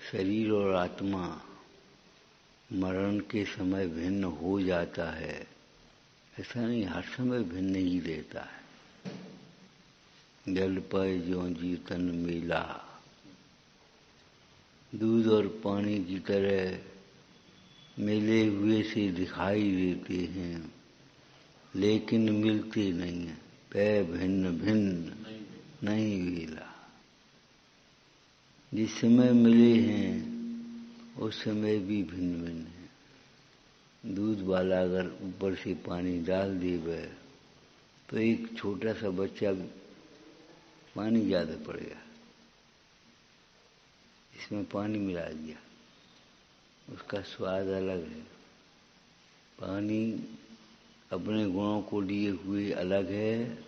शरीर और आत्मा मरण के समय भिन्न हो जाता है, ऐसा नहीं, हर समय भिन्न ही रहता है। जल पय ज्यों जीतन मेला, दूध और पानी की तरह मिले हुए से दिखाई देते हैं, लेकिन मिलते नहीं हैं। पै भिन्न भिन्न नहीं वेला। जिस समय मिले हैं उस समय भी भिन्न भिन्न है। दूध वाला अगर ऊपर से पानी डाल देवे तो एक छोटा सा बच्चा पानी ज्यादा पड़ेगा, इसमें पानी मिला दिया, उसका स्वाद अलग है। पानी अपने गुणों को लिए हुए अलग है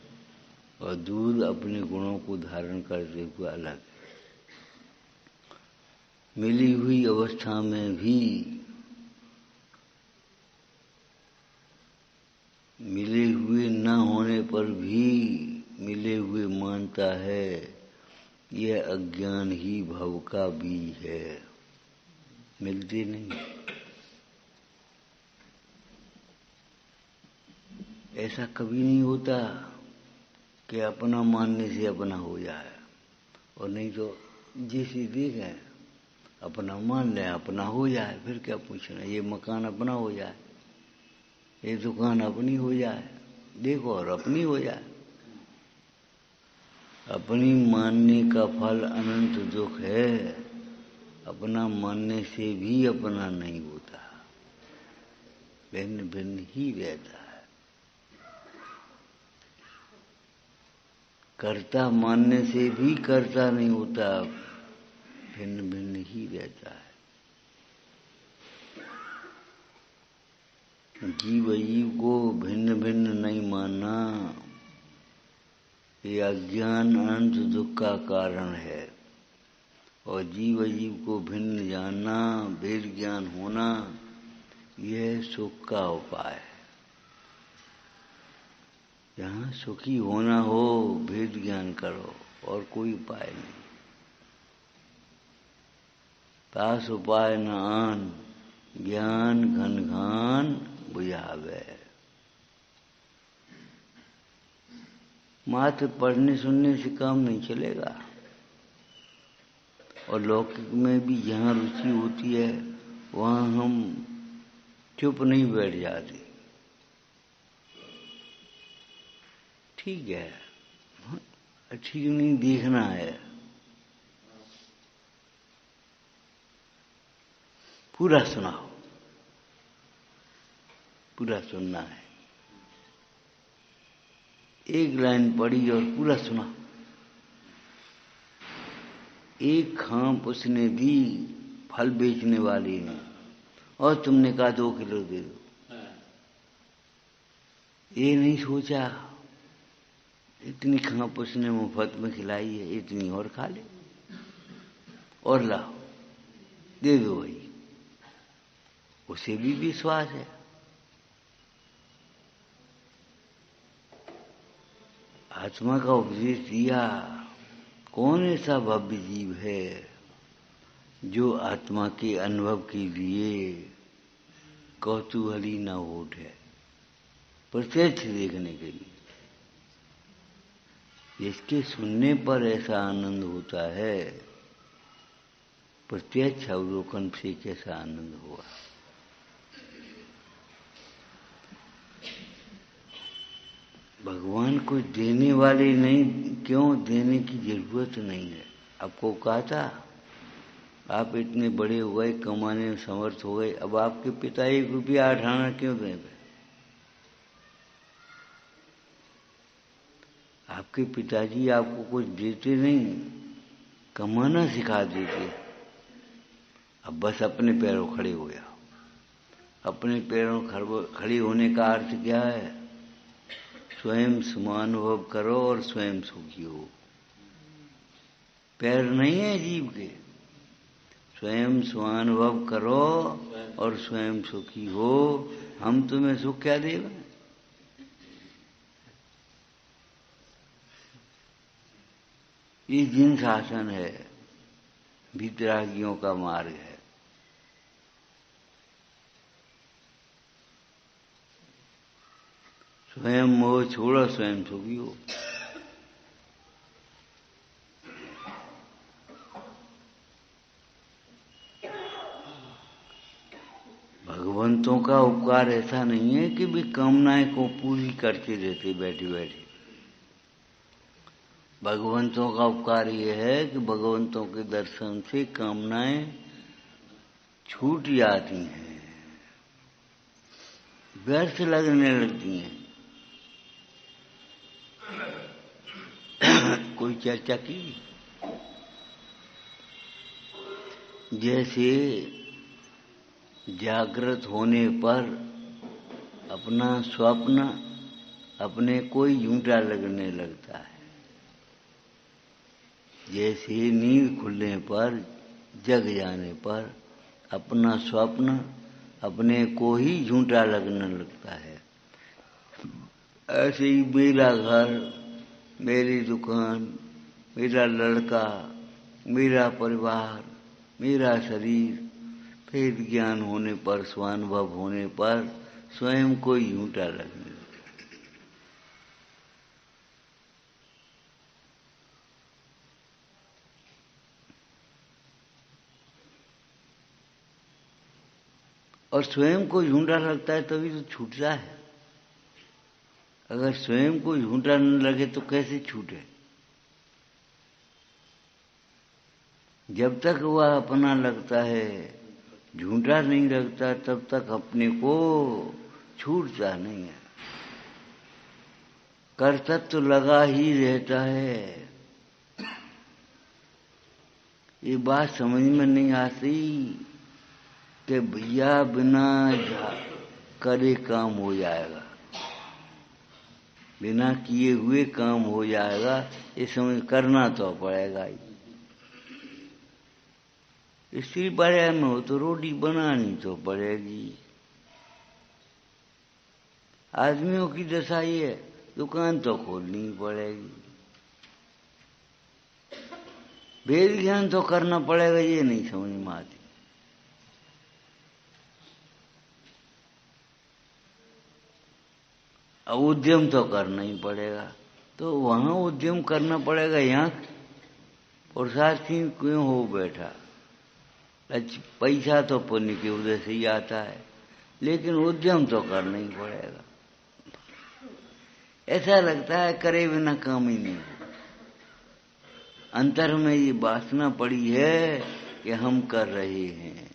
और दूध अपने गुणों को धारण करते हुए अलग है। मिली हुई अवस्था में भी, मिले हुए न होने पर भी मिले हुए मानता है। यह अज्ञान ही भव का बीज है। मिलते नहीं। ऐसा कभी नहीं होता कि अपना मानने से अपना हो जाए, और नहीं तो जिसे देखें अपना मान लें अपना हो जाए। फिर क्या पूछना, ये मकान अपना हो जाए, ये दुकान अपनी हो जाए, देखो और अपनी हो जाए। अपनी मानने का फल अनंत दुख है। अपना मानने से भी अपना नहीं होता, भिन्न भिन्न ही रहता है। कर्ता मानने से भी कर्ता नहीं होता, भिन्न भिन्न ही रहता है। जीव जीव को भिन्न भिन्न नहीं मानना, ये अज्ञान अनंत दुख का कारण है। और जीव जीव को भिन्न जानना, भेद ज्ञान होना, यह सुख का उपाय है। जहाँ सुखी होना हो भेद ज्ञान करो, और कोई उपाय नहीं। तास उपाय न आन, ज्ञान घन घान बुझावे। मात्र पढ़ने सुनने से काम नहीं चलेगा। और लौकिक में भी जहाँ रुचि होती है वहाँ हम चुप नहीं बैठ जाते। ठीक है, ठीक नहीं देखना है, पूरा सुनाओ, पूरा सुनना है। एक लाइन पढ़ी और पूरा सुना। एक खांप उसने दी फल बेचने वाली ने, और तुमने कहा 2 किलो दे दो। ये नहीं सोचा इतनी खांप उसने मुफ्त में खिलाई है, इतनी और खा ले, और लाओ दे दो भाई। उसे भी विश्वास है। आत्मा का उपदेश दिया। कौन ऐसा भव्य जीव है जो आत्मा के अनुभव के लिए कौतूहली न उठे, प्रत्यक्ष देखने के लिए। जिसके सुनने पर ऐसा आनंद होता है, प्रत्यक्ष अवलोकन से कैसा आनंद हुआ। भगवान को देने वाले नहीं, क्यों देने की जरूरत नहीं है। आपको कहा था आप इतने बड़े हो गए, कमाने में समर्थ हो गए, अब आपके पिता 1 रुपया 8 आना क्यों दें? आपके पिताजी आपको कुछ देते नहीं, कमाना सिखा देते। अब बस अपने पैरों खड़े हो जाओ। अपने पैरों खड़े होने का अर्थ क्या है? स्वयं समानुभव करो और स्वयं सुखी हो। पैर नहीं है जीव के, स्वयं स्वानुभव करो और स्वयं सुखी हो। हम तुम्हें सुख क्या देवे? ये जिन शासन है, वितरागियों का मार्ग है। स्वयं मोह छोड़ो, स्वयं सुखी हो। भगवंतों का उपकार ऐसा नहीं है कि भी कामनाएं को पूरी करते रहते बैठे बैठे। भगवंतों का उपकार ये है कि भगवंतों के दर्शन से कामनाएं छूट जाती हैं, व्यर्थ लगने लगती हैं। कोई चर्चा की? जैसे जागृत होने पर अपना स्वप्न अपने कोई झूठा लगने लगता है, जैसे नींद खुलने पर, जग जाने पर अपना स्वप्न अपने को ही झूठा लगने लगता है, ऐसे ही मेरा घर, मेरी दुकान, मेरा लड़का, मेरा परिवार, मेरा शरीर भेद ज्ञान होने पर, स्वानुभव होने पर स्वयं को झूठा लगने लगता। और स्वयं को झूठा लगता है तभी तो छूटता है। अगर स्वयं को झूठा न लगे तो कैसे छूटे? जब तक वह अपना लगता है, झूठा नहीं लगता, तब तक अपने को छूटता नहीं है। कर्तव्य तो लगा ही रहता है। ये बात समझ में नहीं आती कि भैया बिना करे काम हो जाएगा, बिना किए हुए काम हो जाएगा, ये समझ करना तो पड़ेगा ही। स्त्री पर्याय में हो तो रोटी बनानी तो पड़ेगी। आदमियों की दशा ये है, दुकान तो खोलनी ही पड़ेगी। वेद ज्ञान तो करना पड़ेगा, ये नहीं समझ में आती। उद्यम तो करना ही पड़ेगा, तो वहां उद्यम करना पड़ेगा। यहाँ पुरुषार्थी क्यों हो बैठा? पैसा तो पुण्य की वजह से ही आता है, लेकिन उद्यम तो करना ही पड़ेगा। ऐसा लगता है करे बिना काम ही नहीं हो। अंतर में ये वासना पड़ी है कि हम कर रहे हैं।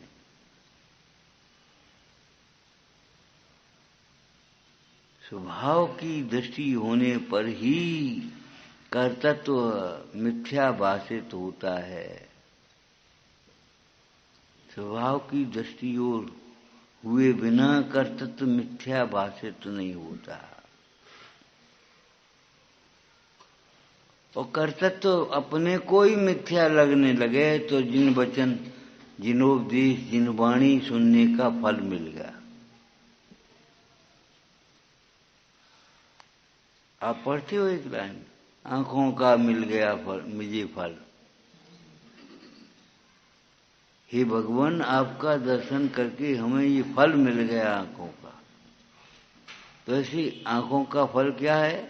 स्वभाव की दृष्टि होने पर ही कर्तृत्व मिथ्या भाषित होता है। स्वभाव की दृष्टि और हुए बिना कर्तृत्व मिथ्या भाषित नहीं होता। और कर्तृत्व अपने को ही मिथ्या लगने लगे तो जिन वचन, जिनोपदेश, जिन वाणी सुनने का फल मिल गया। आप पढ़ते हो एक लाइन, आंखों का मिल गया फल, मुझे फल। हे भगवान, आपका दर्शन करके हमें ये फल मिल गया आंखों का। तो ऐसी आंखों का फल क्या है?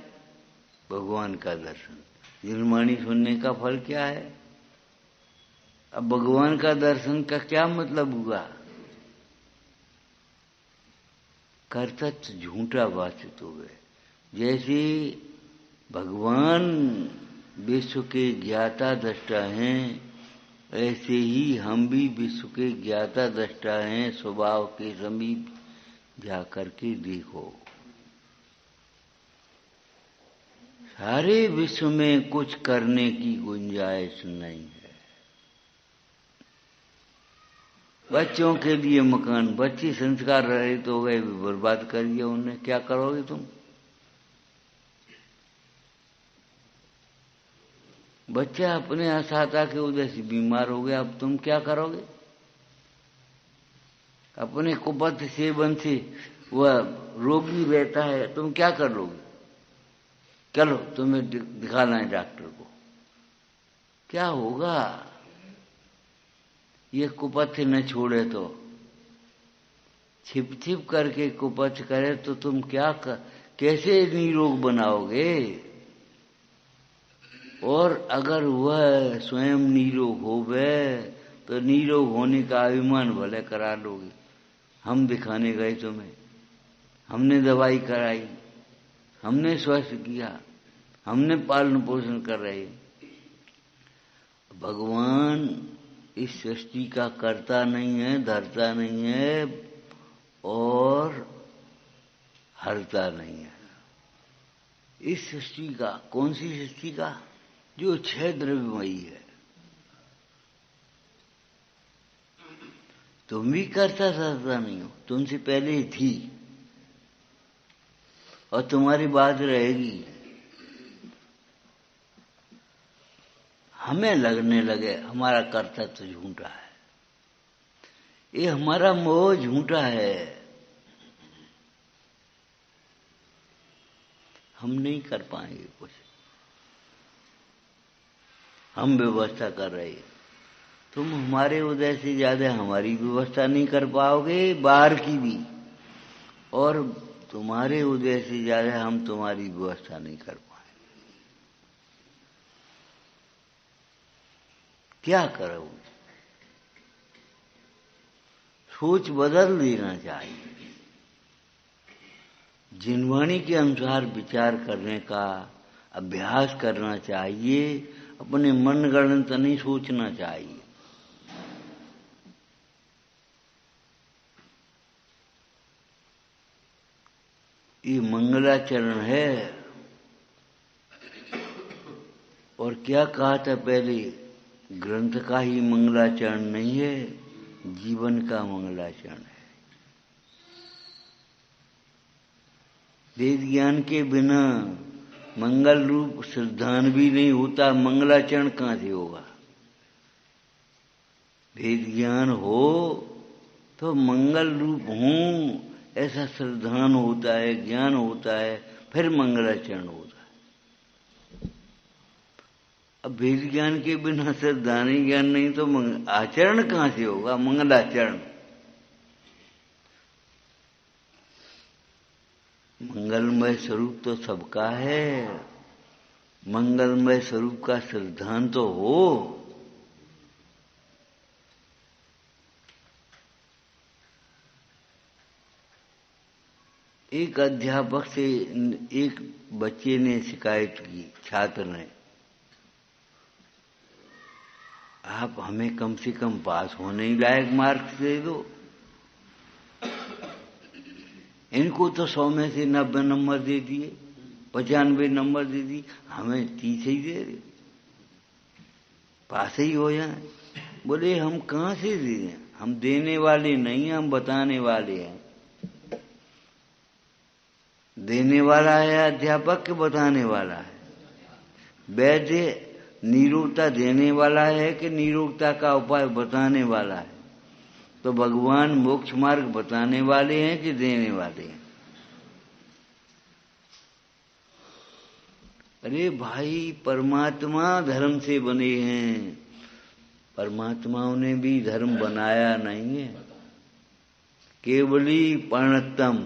भगवान का दर्शन। जिनवाणी सुनने का फल क्या है? अब भगवान का दर्शन का क्या मतलब हुआ? कर्तव्य झूठा भाषित हो गए। जैसे भगवान विश्व के ज्ञाता दृष्टा हैं, ऐसे ही हम भी विश्व के ज्ञाता दृष्टा हैं। स्वभाव के समीप जाकर के देखो, सारे विश्व में कुछ करने की गुंजाइश नहीं है। बच्चों के लिए मकान, बच्चे संस्कार रहित हो गए, बर्बाद कर दिया उन्हें, क्या करोगे तुम? बच्चा अपने असहायता के वजह से बीमार हो गया, अब तुम क्या करोगे? अपने कुपथ सेवन से वह रोगी रहता है, तुम क्या करोगे? चलो तुम्हें दिखाना है डॉक्टर को, क्या होगा? ये कुपथ न छोड़े तो, छिप छिप करके कुपथ करे तो तुम कैसे निरोग बनाओगे? और अगर वह स्वयं निरोग होवे तो निरोग होने का अभिमान भले करा लोगे। हम दिखाने गए तुम्हें, हमने दवाई कराई, हमने स्वस्थ किया, हमने पालन पोषण कर रहे। भगवान इस सृष्टि का करता नहीं है, धरता नहीं है और हरता नहीं है। इस सृष्टि का, कौन सी सृष्टि का? जो क्षय द्रव्यमयी है। तुम भी करता धरता नहीं हो, तुमसे पहले थी और तुम्हारी बात रहेगी। हमें लगने लगे हमारा कर्तव्य झूठा है, ये हमारा मोह झूठा है, हम नहीं कर पाएंगे कुछ। हम व्यवस्था कर रहे हैं, तुम हमारे उदय से ज्यादा हमारी व्यवस्था नहीं कर पाओगे, बाहर की भी, और तुम्हारे उदय से ज्यादा हम तुम्हारी व्यवस्था नहीं कर पाएंगे। क्या करोगे? सोच बदल देना चाहिए, जिनवाणी के अनुसार विचार करने का अभ्यास करना चाहिए, अपने मन गणत नहीं सोचना चाहिए। ये मंगलाचरण है। और क्या कहा था पहले? ग्रंथ का ही मंगलाचरण नहीं है, जीवन का मंगलाचरण है। वेद ज्ञान के बिना मंगल रूप श्रद्धान भी नहीं होता, मंगलाचरण कहां से होगा? वेद ज्ञान हो तो मंगल रूप हूं ऐसा श्रद्धान होता है, ज्ञान होता है, फिर मंगलाचरण होता है। अब वेद ज्ञान के बिना श्रद्धानी ज्ञान नहीं तो आचरण कहां से होगा? मंगलाचरण। मंगलमय स्वरूप तो सबका है, मंगलमय स्वरूप का श्रद्धान तो हो। एक अध्यापक से एक बच्चे ने शिकायत की, छात्र ने, आप हमें कम से कम पास होने लायक मार्क्स दे दो। इनको तो 100 में से 90 नंबर दे दिए, 95 नंबर दे दिए, हमें 30 ही दे दे, पास ही हो जाए। बोले हम कहां से दे दें? हम देने वाले नहीं, हम बताने वाले हैं। देने वाला है अध्यापक के बताने वाला है? वैद्य निरोगता देने वाला है कि निरोगता का उपाय बताने वाला है? तो भगवान मोक्ष मार्ग बताने वाले हैं कि देने वाले हैं? अरे भाई, परमात्मा धर्म से बने हैं, परमात्माओं ने भी धर्म बनाया नहीं है। केवली पर्णतम,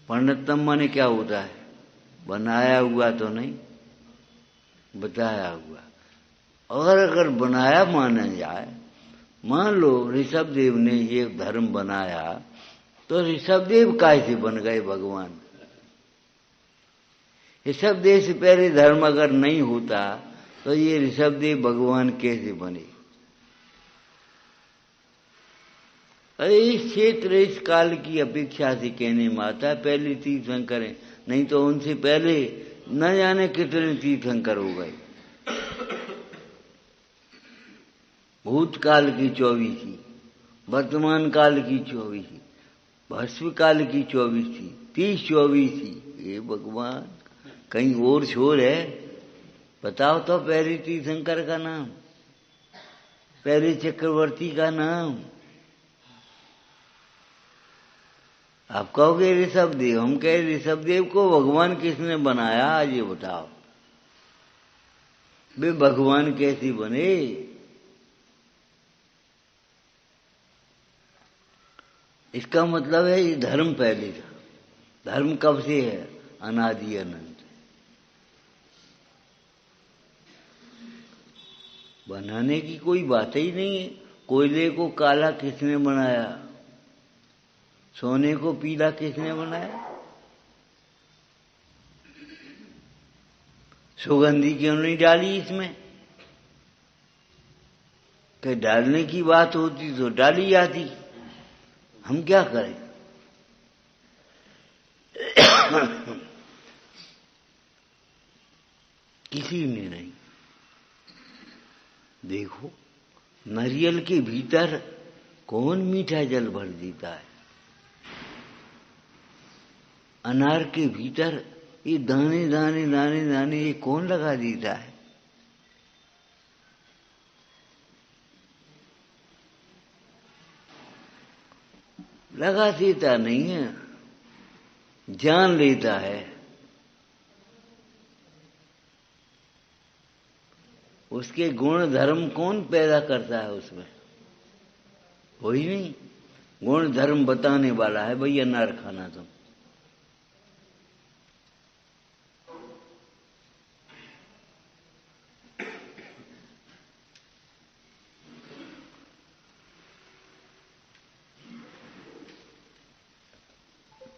पर्णतम माने क्या होता है? बनाया हुआ तो नहीं, बताया हुआ। और अगर बनाया माना जाए, मान लो ऋषभदेव ने ये धर्म बनाया, तो ऋषभदेव कैसे बन गए भगवान? ऋषभदेव से पहले धर्म अगर नहीं होता तो ये ऋषभदेव भगवान कैसे बने? अरे इस क्षेत्र, इस काल की अपेक्षा से कहने में आता है पहले तीर्थंकर हैं, नहीं तो उनसे पहले न जाने कितने तीर्थंकर हो गए। भूतकाल की 24 थी, वर्तमान काल की 24 थी, भस्म काल की 24 थी, 30-24 थी। ये भगवान कहीं और छोर है? बताओ तो पहले तीर्थंकर का नाम, पहले चक्रवर्ती का नाम। आप कहोगे ऋषभदेव, हम कहे ऋषभदेव को भगवान किसने बनाया? आज ये बताओ, वे भगवान कैसे बने? इसका मतलब है ये धर्म पहले था। धर्म कब से है? अनादि अनंत। बनाने की कोई बात ही नहीं है। कोयले को काला किसने बनाया? सोने को पीला किसने बनाया? सुगंधी क्यों नहीं डाली इसमें? कि डालने की बात होती तो डाली जाती। हम क्या करें? किसी ने नहीं। देखो, नारियल के भीतर कौन मीठा जल भर देता है? अनार के भीतर ये दाने दाने दाने दाने ये कौन लगा देता है? लगा देता नहीं है, जान लेता है। उसके गुण धर्म कौन पैदा करता है उसमें? वही नहीं। गुण धर्म बताने वाला है भाई अनार खाना तुम।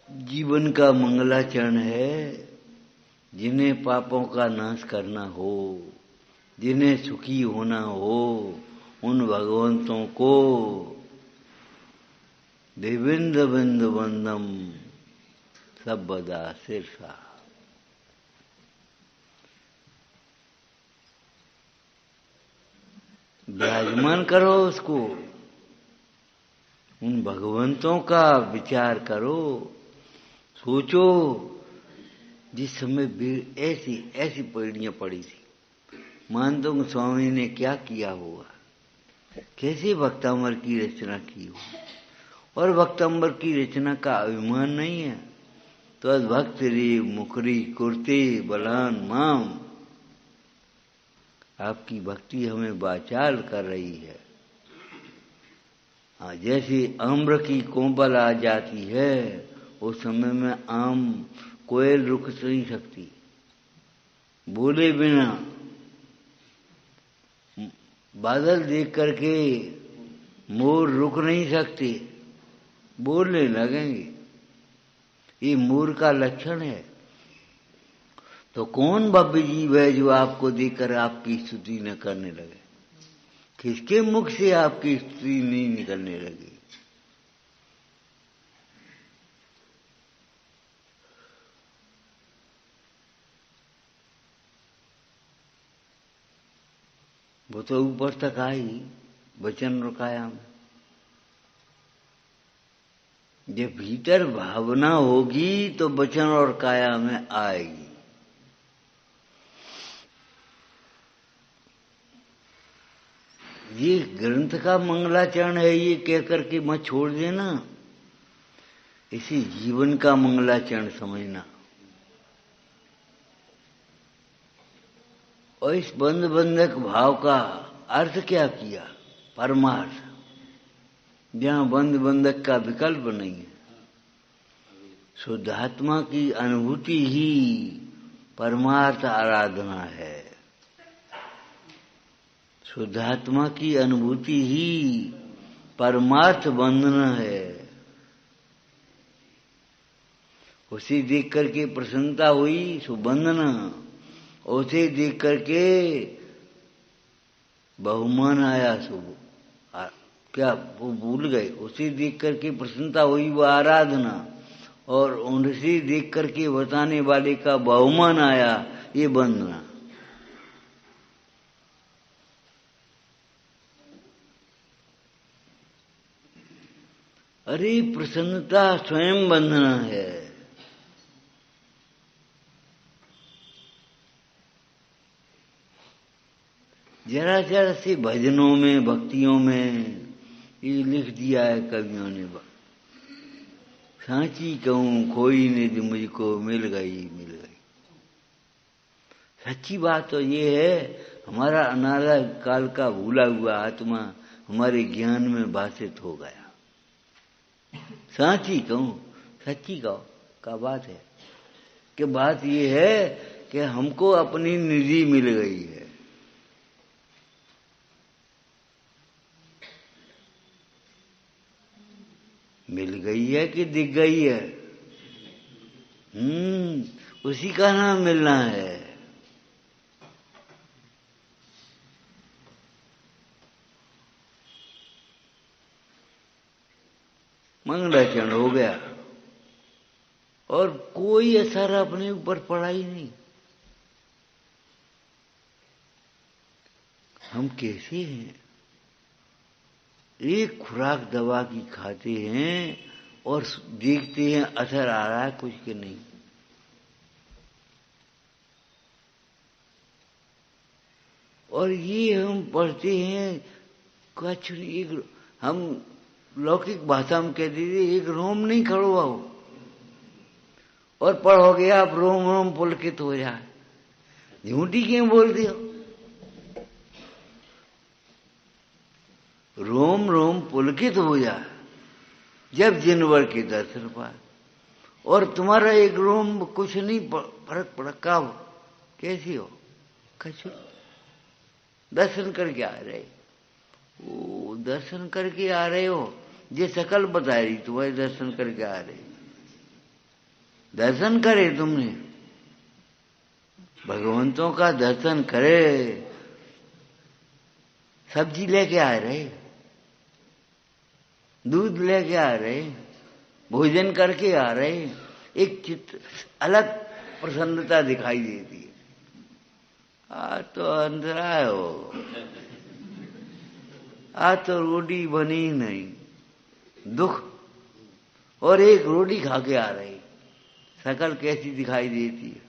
जीवन का मंगलाचरण है जिन्हें पापों का नाश करना हो, जिन्हें सुखी होना हो, उन भगवंतों को देवेंद्र बिंद वंदम सबदा शीर्षा। विराजमान करो उसको, उन भगवंतों का विचार करो, सोचो। जिस समय ऐसी ऐसी पीढ़ियां पड़ी थी, मानतो स्वामी ने क्या किया होगा, कैसे भक्तामर की रचना की हो। और भक्तामर की रचना का अभिमान नहीं है तो भक्त रे मुखरी कुर्ते बलान माम। आपकी भक्ति हमें वाचाल कर रही है। जैसे आम्र की कोंबल आ जाती है, उस समय में आम कोयल रुक नहीं सकती, बोले बिना। बादल देख करके मोर रुक नहीं सकते, बोलने लगेंगे। ये मोर का लक्षण है। तो कौन भव्य जीव है जो आपको देखकर आपकी स्तुति न करने लगे? किसके मुख से आपकी स्तुति नहीं निकलने लगी? वो तो ऊपर तक आई वचन और काया में। जब भीतर भावना होगी तो वचन और काया में आएगी। ये ग्रंथ का मंगलाचरण है ये कहकर के मत छोड़ देना, इसी जीवन का मंगलाचरण समझना। और इस बंध बंधक भाव का अर्थ क्या किया? परमार्थ, जहां बंध बंधक का विकल्प नहीं है। शुद्धात्मा की अनुभूति ही परमार्थ आराधना है। शुद्धात्मा की अनुभूति ही परमार्थ बंधन है। उसे देख करके प्रसन्नता हुई सो बंधना, उसे देख करके बहुमान आया सो क्या वो भूल गए। उसे देख करके प्रसन्नता हुई वो आराधना, और उनसे देख करके बताने वाले का बहुमान आया ये बंधना। अरे प्रसन्नता स्वयं बंधना है। जरा जरा से भजनों में भक्तियों में ये लिख दिया है कवियों ने। सांची कहूं खोई निधि मुझको मिल गई मिल गई। सच्ची बात तो ये है, हमारा अनादि काल का भूला हुआ आत्मा हमारे ज्ञान में भाषित हो गया। सांची कहूं, सच्ची कहो का बात है कि बात ये है कि हमको अपनी निधि मिल गई है। मिल गई है कि दिख गई है? उसी का नाम मिलना है। मंगलाचरण हो गया और कोई असर अपने ऊपर पड़ा ही नहीं। हम कैसे हैं? एक खुराक दवा की खाते हैं और देखते हैं असर आ रहा है कुछ के नहीं। और ये हम पढ़ते हैं कुछ एक, हम लौकिक भाषा में कहते थे एक रोम नहीं खड़वाओ और पढ़ोगे आप रोम रोम पुलकित हो जाए। झूठी क्यों बोलते हो? रोम रोम पुलकित हो जाए जब जिनवर के दर्शन पाए, और तुम्हारा एक रोम कुछ नहीं फर्क पड़ा। कब कैसी हो? कछु दर्शन करके आ रहे। ओ दर्शन करके आ रहे हो, ये शकल बता रही तुम्हारे दर्शन करके आ रहे। दर्शन करे तुमने, भगवंतों का दर्शन करे। सब्जी लेके आ रहे, दूध लेके आ रहे, भोजन करके आ रहे, एक चित्र अलग प्रसन्नता दिखाई देती है। आज तो अंधरा हो, आज तो रोटी बनी नहीं, दुख। और एक रोटी खा के आ रही, शकल कैसी दिखाई देती है,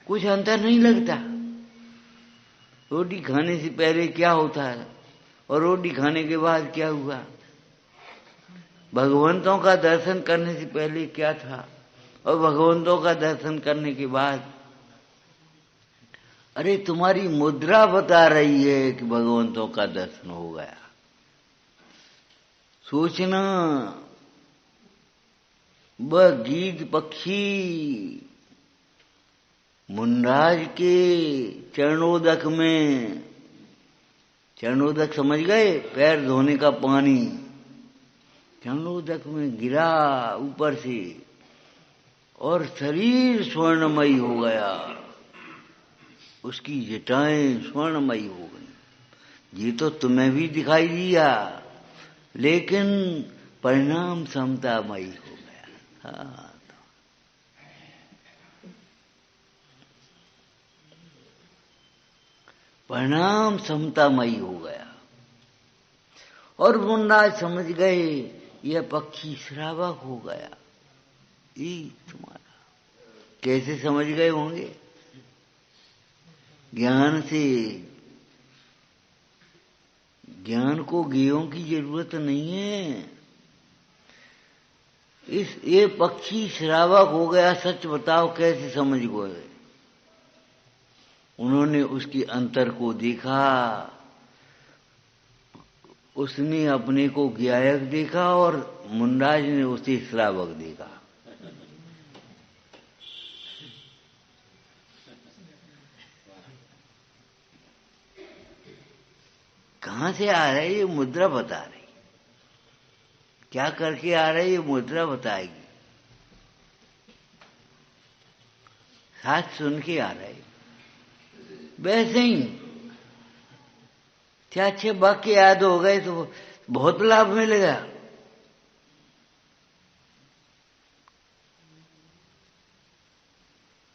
कुछ अंतर नहीं लगता। रोटी खाने से पहले क्या होता है और रोटी खाने के बाद क्या हुआ? भगवंतों का दर्शन करने से पहले क्या था और भगवंतों का दर्शन करने के बाद। अरे तुम्हारी मुद्रा बता रही है कि भगवंतों का दर्शन हो गया। सोचना, वह गीध पक्षी मुनराज के चरणोदक में, चरणोदक समझ गए? पैर धोने का पानी चरणोदक में गिरा ऊपर से और शरीर स्वर्णमयी हो गया, उसकी जटाएं स्वर्णमयी हो गई। ये तो तुम्हें भी दिखाई दिया, लेकिन परिणाम समतामयी हो गया। हाँ, परिणाम समतामयी हो गया। और मुन्नाज समझ गए यह पक्षी श्रावक हो गया। ये तुम्हारा कैसे समझ गए होंगे? ज्ञान से। ज्ञान को ज्ञेयों की जरूरत नहीं है। ये पक्षी श्रावक हो गया, सच बताओ कैसे समझ गए? उन्होंने उसके अंतर को देखा, उसने अपने को ज्ञायक देखा और मुनराज ने उसे श्रावक देखा। कहां से आ रहा है ये मुद्रा बता रही, क्या करके आ रहा है ये मुद्रा बताएगी। साथ सुन के आ रहा है। वैसे ही क्या अच्छे वाक्य याद हो गए तो बहुत लाभ मिलेगा।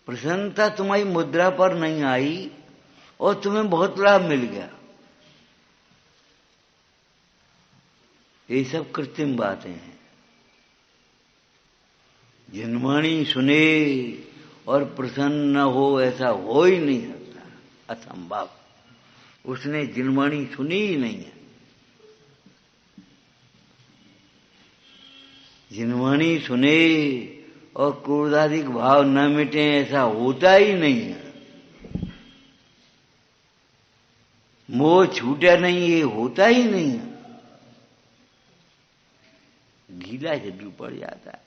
प्रसन्नता तुम्हारी मुद्रा पर नहीं आई और तुम्हें बहुत लाभ मिल गया। ये सब कृत्रिम बातें हैं। जिनवाणी सुने और प्रसन्न न हो, ऐसा हो ही नहीं सकता, असंभव। उसने जिनवाणी सुनी ही नहीं है। जिनवाणी सुने और क्रोधाधिक भाव न मिटे, ऐसा होता ही नहीं है। मोह छूटा नहीं, ये होता ही नहीं है। ढीला जरूर पड़ जाता है।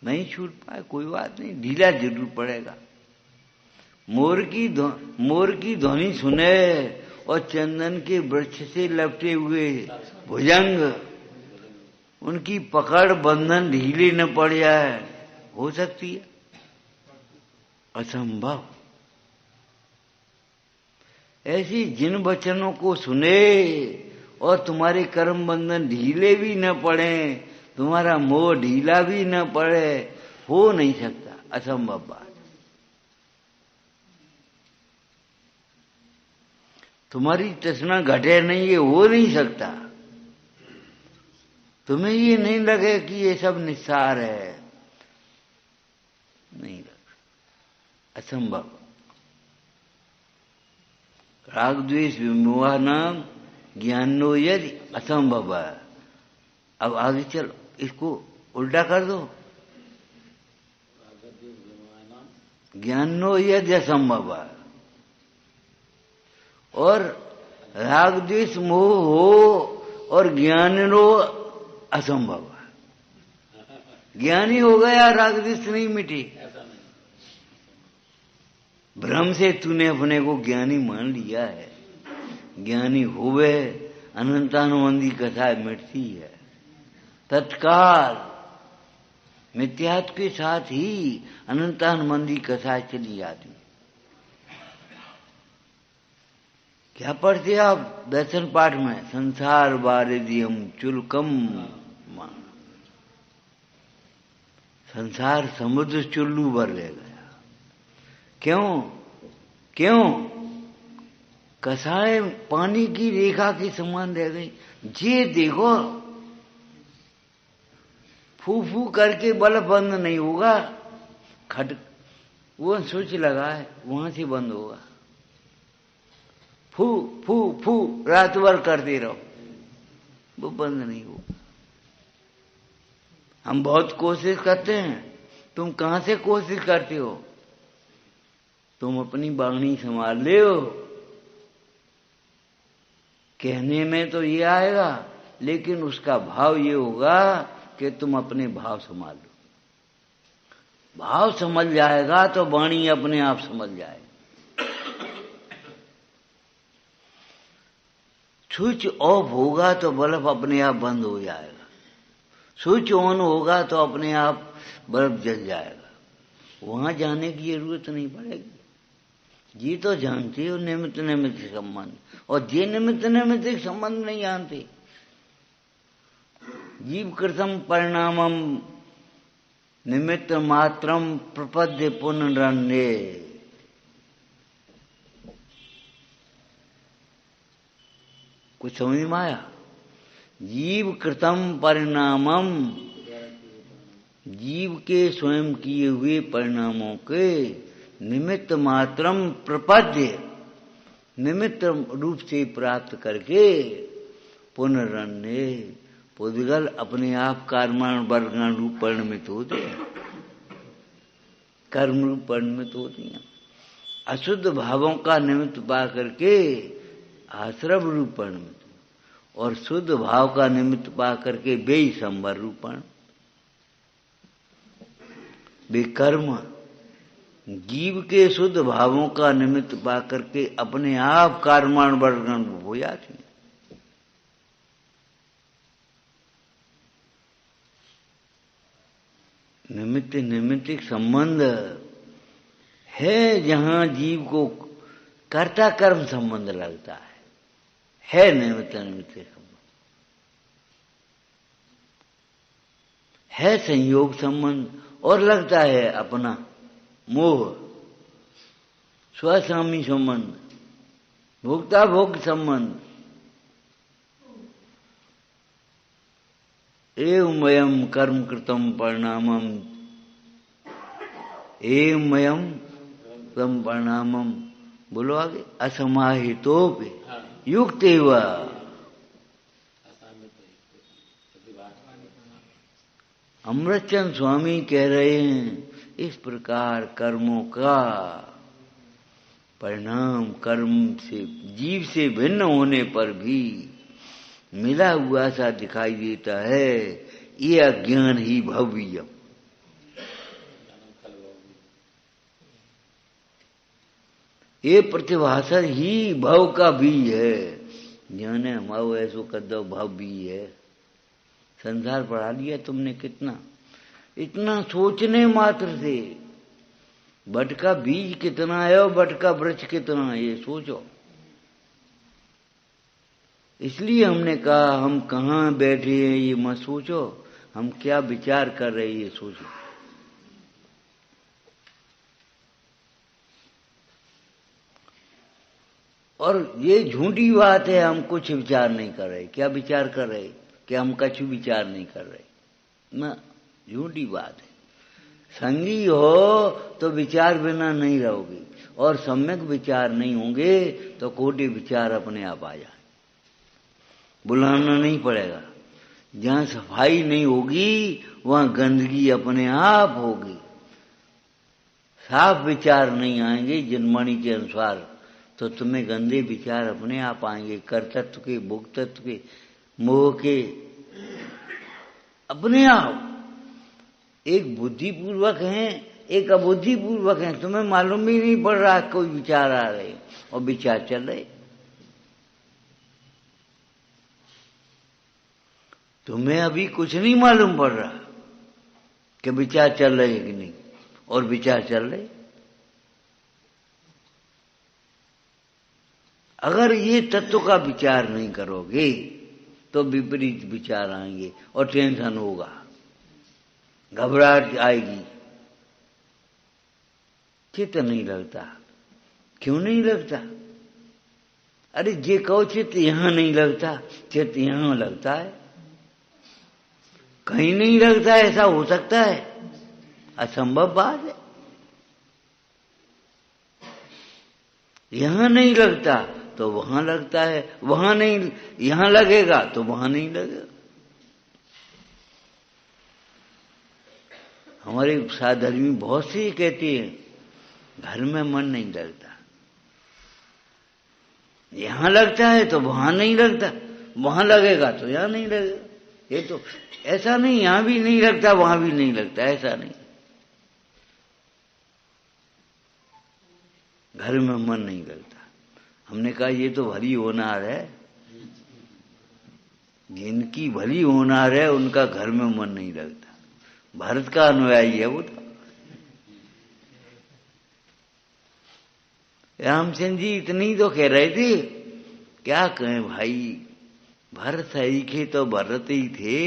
नहीं छूट पाए कोई बात नहीं, ढीला जरूर पड़ेगा। मोर की ध्वनि सुने और चंदन के वृक्ष से लपटे हुए भुजंग, उनकी पकड़ बंधन ढीले न पड़ जाए, हो सकती है? असंभव। ऐसी जिन वचनों को सुने और तुम्हारे कर्म बंधन ढीले भी न पड़े, तुम्हारा मोह ढीला भी न पड़े, हो नहीं सकता, असंभव बात। तुम्हारी तृष्णा घटे नहीं, ये हो नहीं सकता। तुम्हें ये नहीं लगे कि ये सब निस्सार है, नहीं लगता, असंभव। राग द्वेष विमोह नाम ज्ञानो यदि असंभव है। अब आगे चलो, इसको उल्टा कर दो, ज्ञानो यदि असंभव है। और राग द्वेष मोह हो और ज्ञानो असंभव है। ज्ञानी हो गया, राग द्वेष नहीं मिटी। भ्रम से तूने अपने को ज्ञानी मान लिया है। ज्ञानी होवे अनंतानुबंधी कथा मिटती है तत्काल। मिथ्यात्व के साथ ही अनंतानुबंधी कथा चली जाती। क्या पढ़ते आप दर्शन पाठ में? संसार बारिदियम चुलकम, संसार समुद्र चुल्लू भर ले गया। क्यों? कसाएं पानी की रेखा के समान रह गई। ये देखो, फू फू करके बल्ब बंद नहीं होगा, खट वो स्विच लगा है वहां से बंद होगा। फू फू फू रात भर करते रहो, वो बंद नहीं होगा। हम बहुत कोशिश करते हैं, तुम कहां से कोशिश करते हो? तुम अपनी वाणी संभाल ले हो। कहने में तो ये आएगा, लेकिन उसका भाव ये होगा कि तुम अपने भाव संभाल लो। भाव समझ जाएगा तो वाणी अपने आप समझ जाएगी। स्विच ऑफ होगा तो बल्ब अपने आप बंद हो जाएगा। स्विच ऑन होगा तो अपने आप बल्ब जल जाएगा। वहां जाने की जरूरत नहीं पड़ेगी। जी तो जानते हो निमित्त नैमित्तिक संबंध, और जे निमित्त नैमित्तिक संबंध नहीं जानते। जीव कृतम परिणामम निमित्त मात्रम प्रपद्य पुनरन्ये। कुछ समझ में आया? जीव कृतम परिणामम, जीव के स्वयं किए हुए परिणामों के निमित्त मात्रम प्रपद्य, निमित्त रूप से प्राप्त करके पुनरन्ये, पुद्गल अपने आप कर्माण वर्गाण रूप परिणमित होते हैं, कर्म रूप परिणमित होती हैं। अशुद्ध भावों का निमित्त पा करके आश्रव रूप परिणमित, और शुद्ध भाव का निमित्त पा करके वे संवर रूपण। वे कर्म जीव के शुद्ध भावों का निमित्त पा करके अपने आप कर्माण वर्गण हो जाती है। निमित्त निमित्तिक संबंध है जहां जीव को कर्ता कर्म संबंध लगता है निमित्त निमित्तिक संबंध, है संयोग संबंध, और लगता है अपना मोह, स्वस्वामी संबंध, भोक्ता भोग संबंध। एवमयम कर्म कृतम परिणामम, एवमयम कर्म परिणामम, बोलो आगे, असमाहितोपि युक्त एव। अमृतचंद स्वामी कह रहे हैं, इस प्रकार कर्मों का परिणाम कर्म से जीव से भिन्न होने पर भी मिला हुआ सा दिखाई देता है। ये अज्ञान ही भव्य, ये प्रतिभाषण ही भव का बीज है। ज्ञान हमारो ऐसो कर दो भव बीज है। संसार पढ़ा लिया तुमने कितना, इतना सोचने मात्र से बट का बीज कितना है और बट का वृक्ष कितना है, ये सोचो। इसलिए हमने कहा हम कहाँ बैठे हैं ये मत सोचो, हम क्या विचार कर रहे हैं ये सोचो। और ये झूठी बात है, हम कुछ विचार नहीं कर रहे। क्या विचार कर रहे कि हम कुछ विचार नहीं कर रहे ना, झूठी बात है। संगी हो तो विचार बिना नहीं रहोगे, और सम्यक विचार नहीं होंगे तो कोटि विचार अपने आप आ जाए, बुलाना नहीं पड़ेगा। जहां सफाई नहीं होगी वहां गंदगी अपने आप होगी। साफ विचार नहीं आएंगे जिनमणि के अनुसार तो तुम्हें गंदे विचार अपने आप आएंगे, कर्तृत्व के, भोक्तृत्व के, मोह के, अपने आप। एक बुद्धिपूर्वक हैं, एक अबुद्धिपूर्वक हैं, तुम्हें मालूम भी नहीं पड़ रहा कोई विचार आ रहे और विचार चल रहे। तुम्हें अभी कुछ नहीं मालूम पड़ रहा कि विचार चल रहे कि नहीं, और विचार चल रहे। अगर ये तत्व का विचार नहीं करोगे तो विपरीत विचार आएंगे और टेंशन होगा, घबराहट आएगी, चित्त नहीं लगता। क्यों नहीं लगता? अरे जे कहो चित्त यहां नहीं लगता, चित्त यहां लगता है, कहीं नहीं लगता। ऐसा हो सकता है? असंभव बात है। यहां नहीं लगता तो वहां लगता है, वहां नहीं, यहां लगेगा तो वहां नहीं लगेगा। हमारे साधर्मी बहुत सी कहती है घर में मन नहीं लगता, यहां लगता है तो वहां नहीं लगता, वहां लगेगा तो यहां नहीं लगेगा। ये तो ऐसा नहीं, यहां भी नहीं लगता वहां भी नहीं लगता, ऐसा नहीं। घर में मन नहीं लगता। हमने कहा ये तो भली होनार है, जिनकी भली होनार है उनका घर में मन नहीं लगता। भारत का अनुयायी है वो तो। रामचंद्र जी इतनी तो कह रहे थे, क्या कहें भाई, भरत ही के तो भरत ही थे,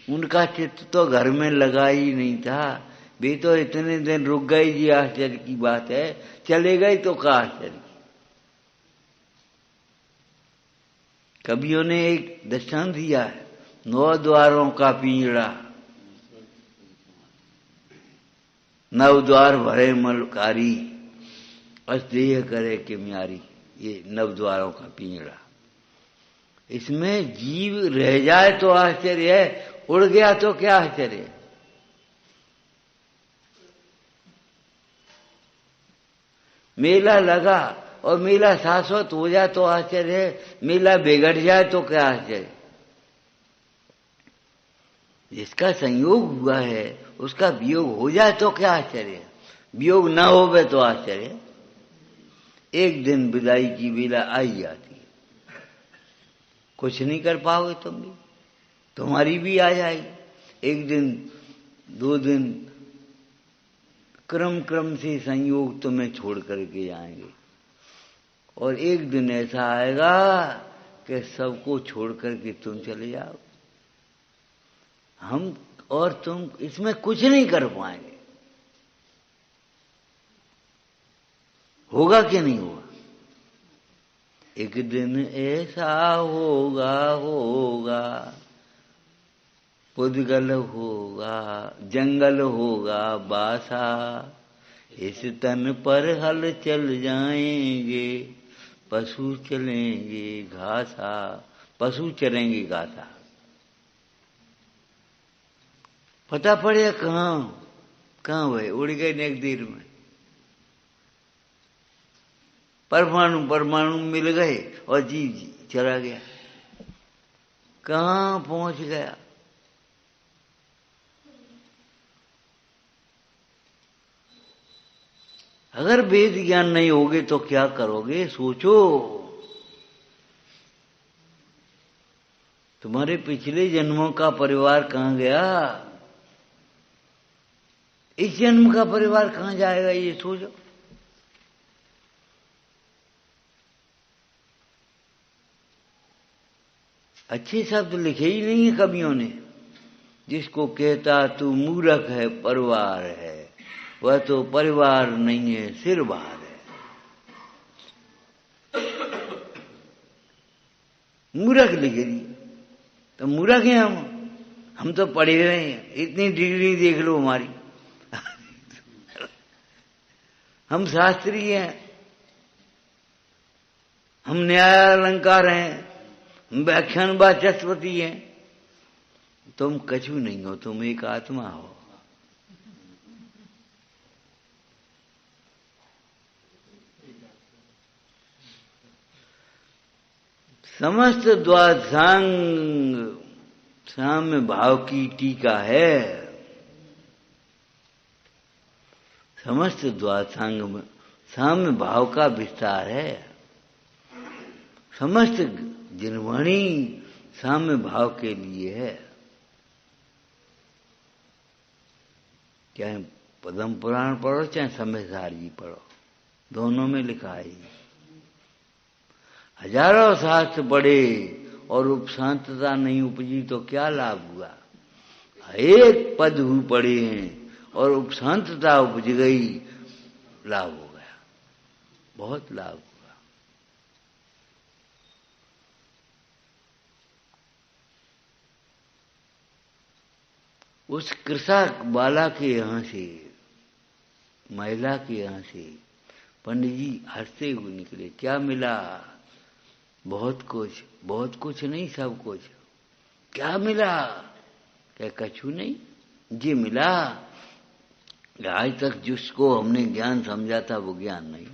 उनका चित्त तो घर में लगा ही नहीं था। वे तो इतने दिन रुक गए जी, आश्चर्य की बात है, चले गए तो क्या आश्चर्य। कवियों ने एक दृष्टांत दिया है, 9 द्वारों का पिंजड़ा, 9 द्वार भरे मलकारी, अस्देह करे कि म्यारी। ये 9 द्वारों का पिंजड़ा, इसमें जीव रह जाए तो आश्चर्य है, उड़ गया तो क्या आश्चर्य है। मेला लगा और मेला शाश्वत हो जाए तो आश्चर्य है, मेला बिगड़ जाए तो क्या आश्चर्य। जिसका संयोग हुआ है उसका वियोग हो जाए तो क्या आश्चर्य, वियोग न होवे तो आश्चर्य। एक दिन विदाई की बेला आई जाती है, कुछ नहीं कर पाओगे तुम भी, तुम्हारी भी आ जाएगी। एक दिन 2 दिन क्रम क्रम से संयोग तुम्हें छोड़ करके जाएंगे, और एक दिन ऐसा आएगा कि सबको छोड़ करके तुम चले जाओ। हम और तुम इसमें कुछ नहीं कर पाएंगे। होगा कि नहीं होगा? एक दिन ऐसा होगा, होगा, पुद्गल होगा, जंगल होगा बासा, इस तन पर हल चल जाएंगे, पशु चलेंगे घासा, पशु चलेंगे घासा। पता पड़े कहाँ भाई, उड़ गए नेक देर में। परमाणु परमाणु मिल गए और जीव जी चला गया। कहां पहुंच गया। अगर वेद ज्ञान नहीं होगे तो क्या करोगे, सोचो। तुम्हारे पिछले जन्मों का परिवार कहां गया, इस जन्म का परिवार कहां जाएगा, ये सोचो। अच्छे शब्द लिखे ही नहीं है कवियों ने। जिसको कहता तू मूर्ख है परिवार है, वह तो परिवार नहीं है सिर बार है। मूर्ख लिखे दी तो मूर्ख हैं हम तो पढ़े हुए हैं, इतनी डिग्री देख लो हमारी। हम शास्त्री हैं, हम न्याय अलंकार हैं, हम व्याख्यान वाचस्पति हैं। तुम कछु नहीं हो, तुम एक आत्मा हो। समस्त द्वादशांग साम्य भाव की टीका है। समस्त द्वादशांग में साम्य भाव का विस्तार है। समस्त जिनवाणी साम्य भाव के लिए है। चाहे पद्म पुराण पढ़ो चाहे संहिता जी पढ़ो, दोनों में लिखा है। हजारों शास्त्र पढ़े और उपशांतता नहीं उपजी तो क्या लाभ हुआ। एक पद भी पढ़े हैं और उपशांतता उपज गई, लाभ हो गया, बहुत लाभ हुआ। उस कृषक बाला के यहां से, महिला के यहां से पंडित जी हंसते हुए निकले। क्या मिला, बहुत कुछ नहीं, सब कुछ। क्या मिला, क्या कछु नहीं, जी मिला। आज तक जिसको हमने ज्ञान समझा था वो ज्ञान नहीं।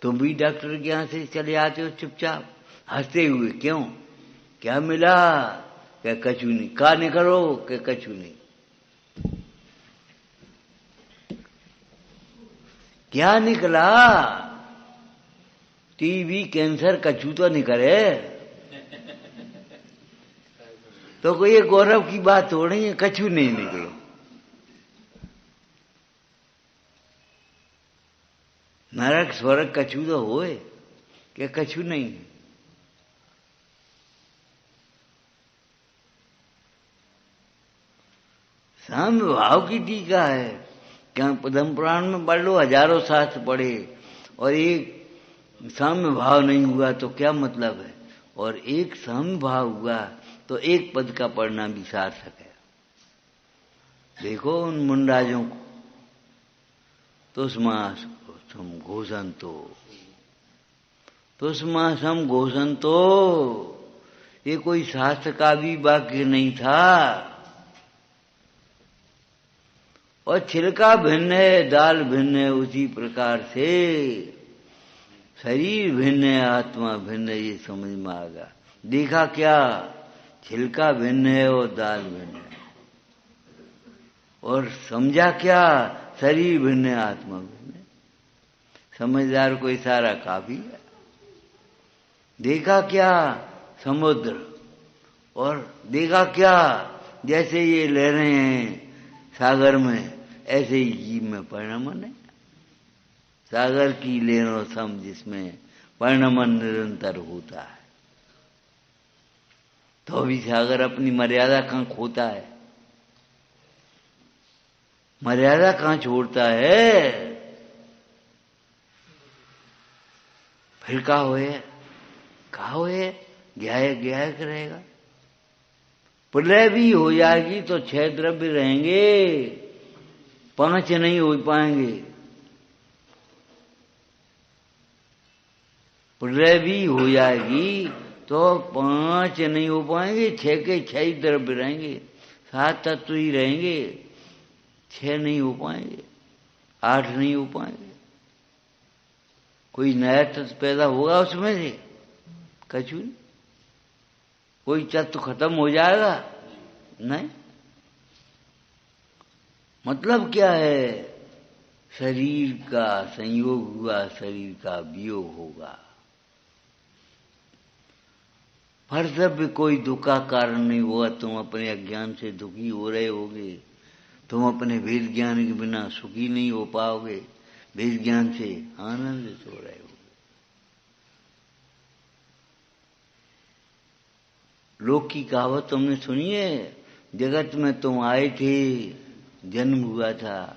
तुम भी डॉक्टर के यहां से चले आते हो चुपचाप हंसते हुए, क्यों, क्या मिला, क्या कछु नहीं, का निकलो, क्या कछु नहीं। क्या निकला, टीबी कैंसर कछु तो निकले। तो कोई गौरव की बात हो रही है, कछु नहीं निकलो। नरक स्वर्ग कछु तो होए, क्या कछु नहीं। साम्य भाव की टीका है। क्या पद्म पुराण में पढ़ लो, हजारों शास्त्र पढ़े और एक साम्य भाव नहीं हुआ तो क्या मतलब है। और एक साम्य भाव हुआ तो एक पद का पढ़ना भी सार्थक है। देखो उन मुंडाजों को, तुष्मासम घोषंतो, ये कोई शास्त्र का भी वाक्य नहीं था। और छिलका भिन्न है, दाल भिन्न है, उसी प्रकार से शरीर भिन्न है, आत्मा भिन्न है, ये समझ में आ गया। देखा क्या, छिलका भिन्न है और दाल भिन्न है। और समझा क्या, शरीर भिन्न है, आत्मा भिन्न है। समझदार को इशारा काफी है। देखा क्या, समुद्र, और देखा क्या, जैसे ये लहरें हैं सागर में, ऐसे ही जीव में परिणमन है। सागर की लहरों सम जिसमें परिणमन निरंतर होता है। तो अभी सागर अपनी मर्यादा कहां खोता है, मर्यादा कहां छोड़ता है। फिर का होए ग्यायक रहेगा। प्रलय भी हो जाएगी तो 6 द्रव्य रहेंगे, 5 नहीं हो पाएंगे। प्रलय भी हो जाएगी तो 5 नहीं हो पाएंगे, 6 के 6 ही द्रव्य रहेंगे, 7 तत्व ही रहेंगे, 6 नहीं हो पाएंगे, 8 नहीं हो पाएंगे। कोई नया तत्व पैदा होगा उसमें से, कछु नहीं। कोई तत्व खत्म हो जाएगा? नहीं। मतलब क्या है? शरीर का संयोग हुआ, शरीर का वियोग होगा। फर्जब कोई दुख का कारण नहीं हुआ। तुम अपने अज्ञान से दुखी हो रहे होगे, तुम अपने वेद ज्ञान के बिना सुखी नहीं हो पाओगे, वेद ज्ञान से आनंदित हो रहे हो। लोक की कहावत तुमने सुनी है? जगत में तुम आए थे, जन्म हुआ था,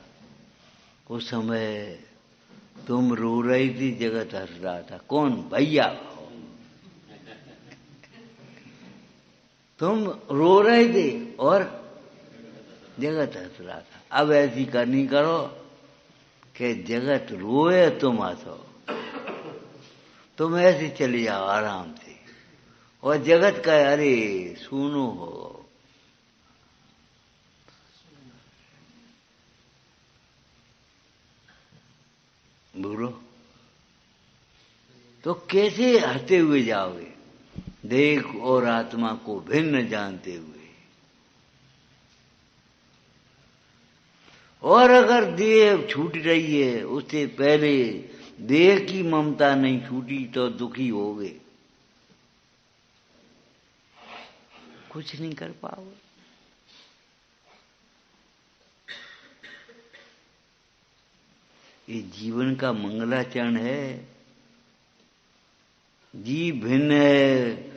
उस समय तुम रो रही थी, जगत हंस रहा था। कौन? भैया। तुम रो रहे थे और जगत हंस रहा था। अब ऐसी करनी करो कि जगत रोए तुम हंसो। तुम ऐसे चले जाओ आराम से, और जगत का अरे सुनो हो। बोलो तो कैसे हंसते हुए जाओगे? देह और आत्मा को भिन्न जानते हुए। और अगर देह छूट रही है, उससे पहले देह की ममता नहीं छूटी तो दुखी होगे, कुछ नहीं कर पाओगे। ये जीवन का मंगलाचरण है। जीव भिन्न है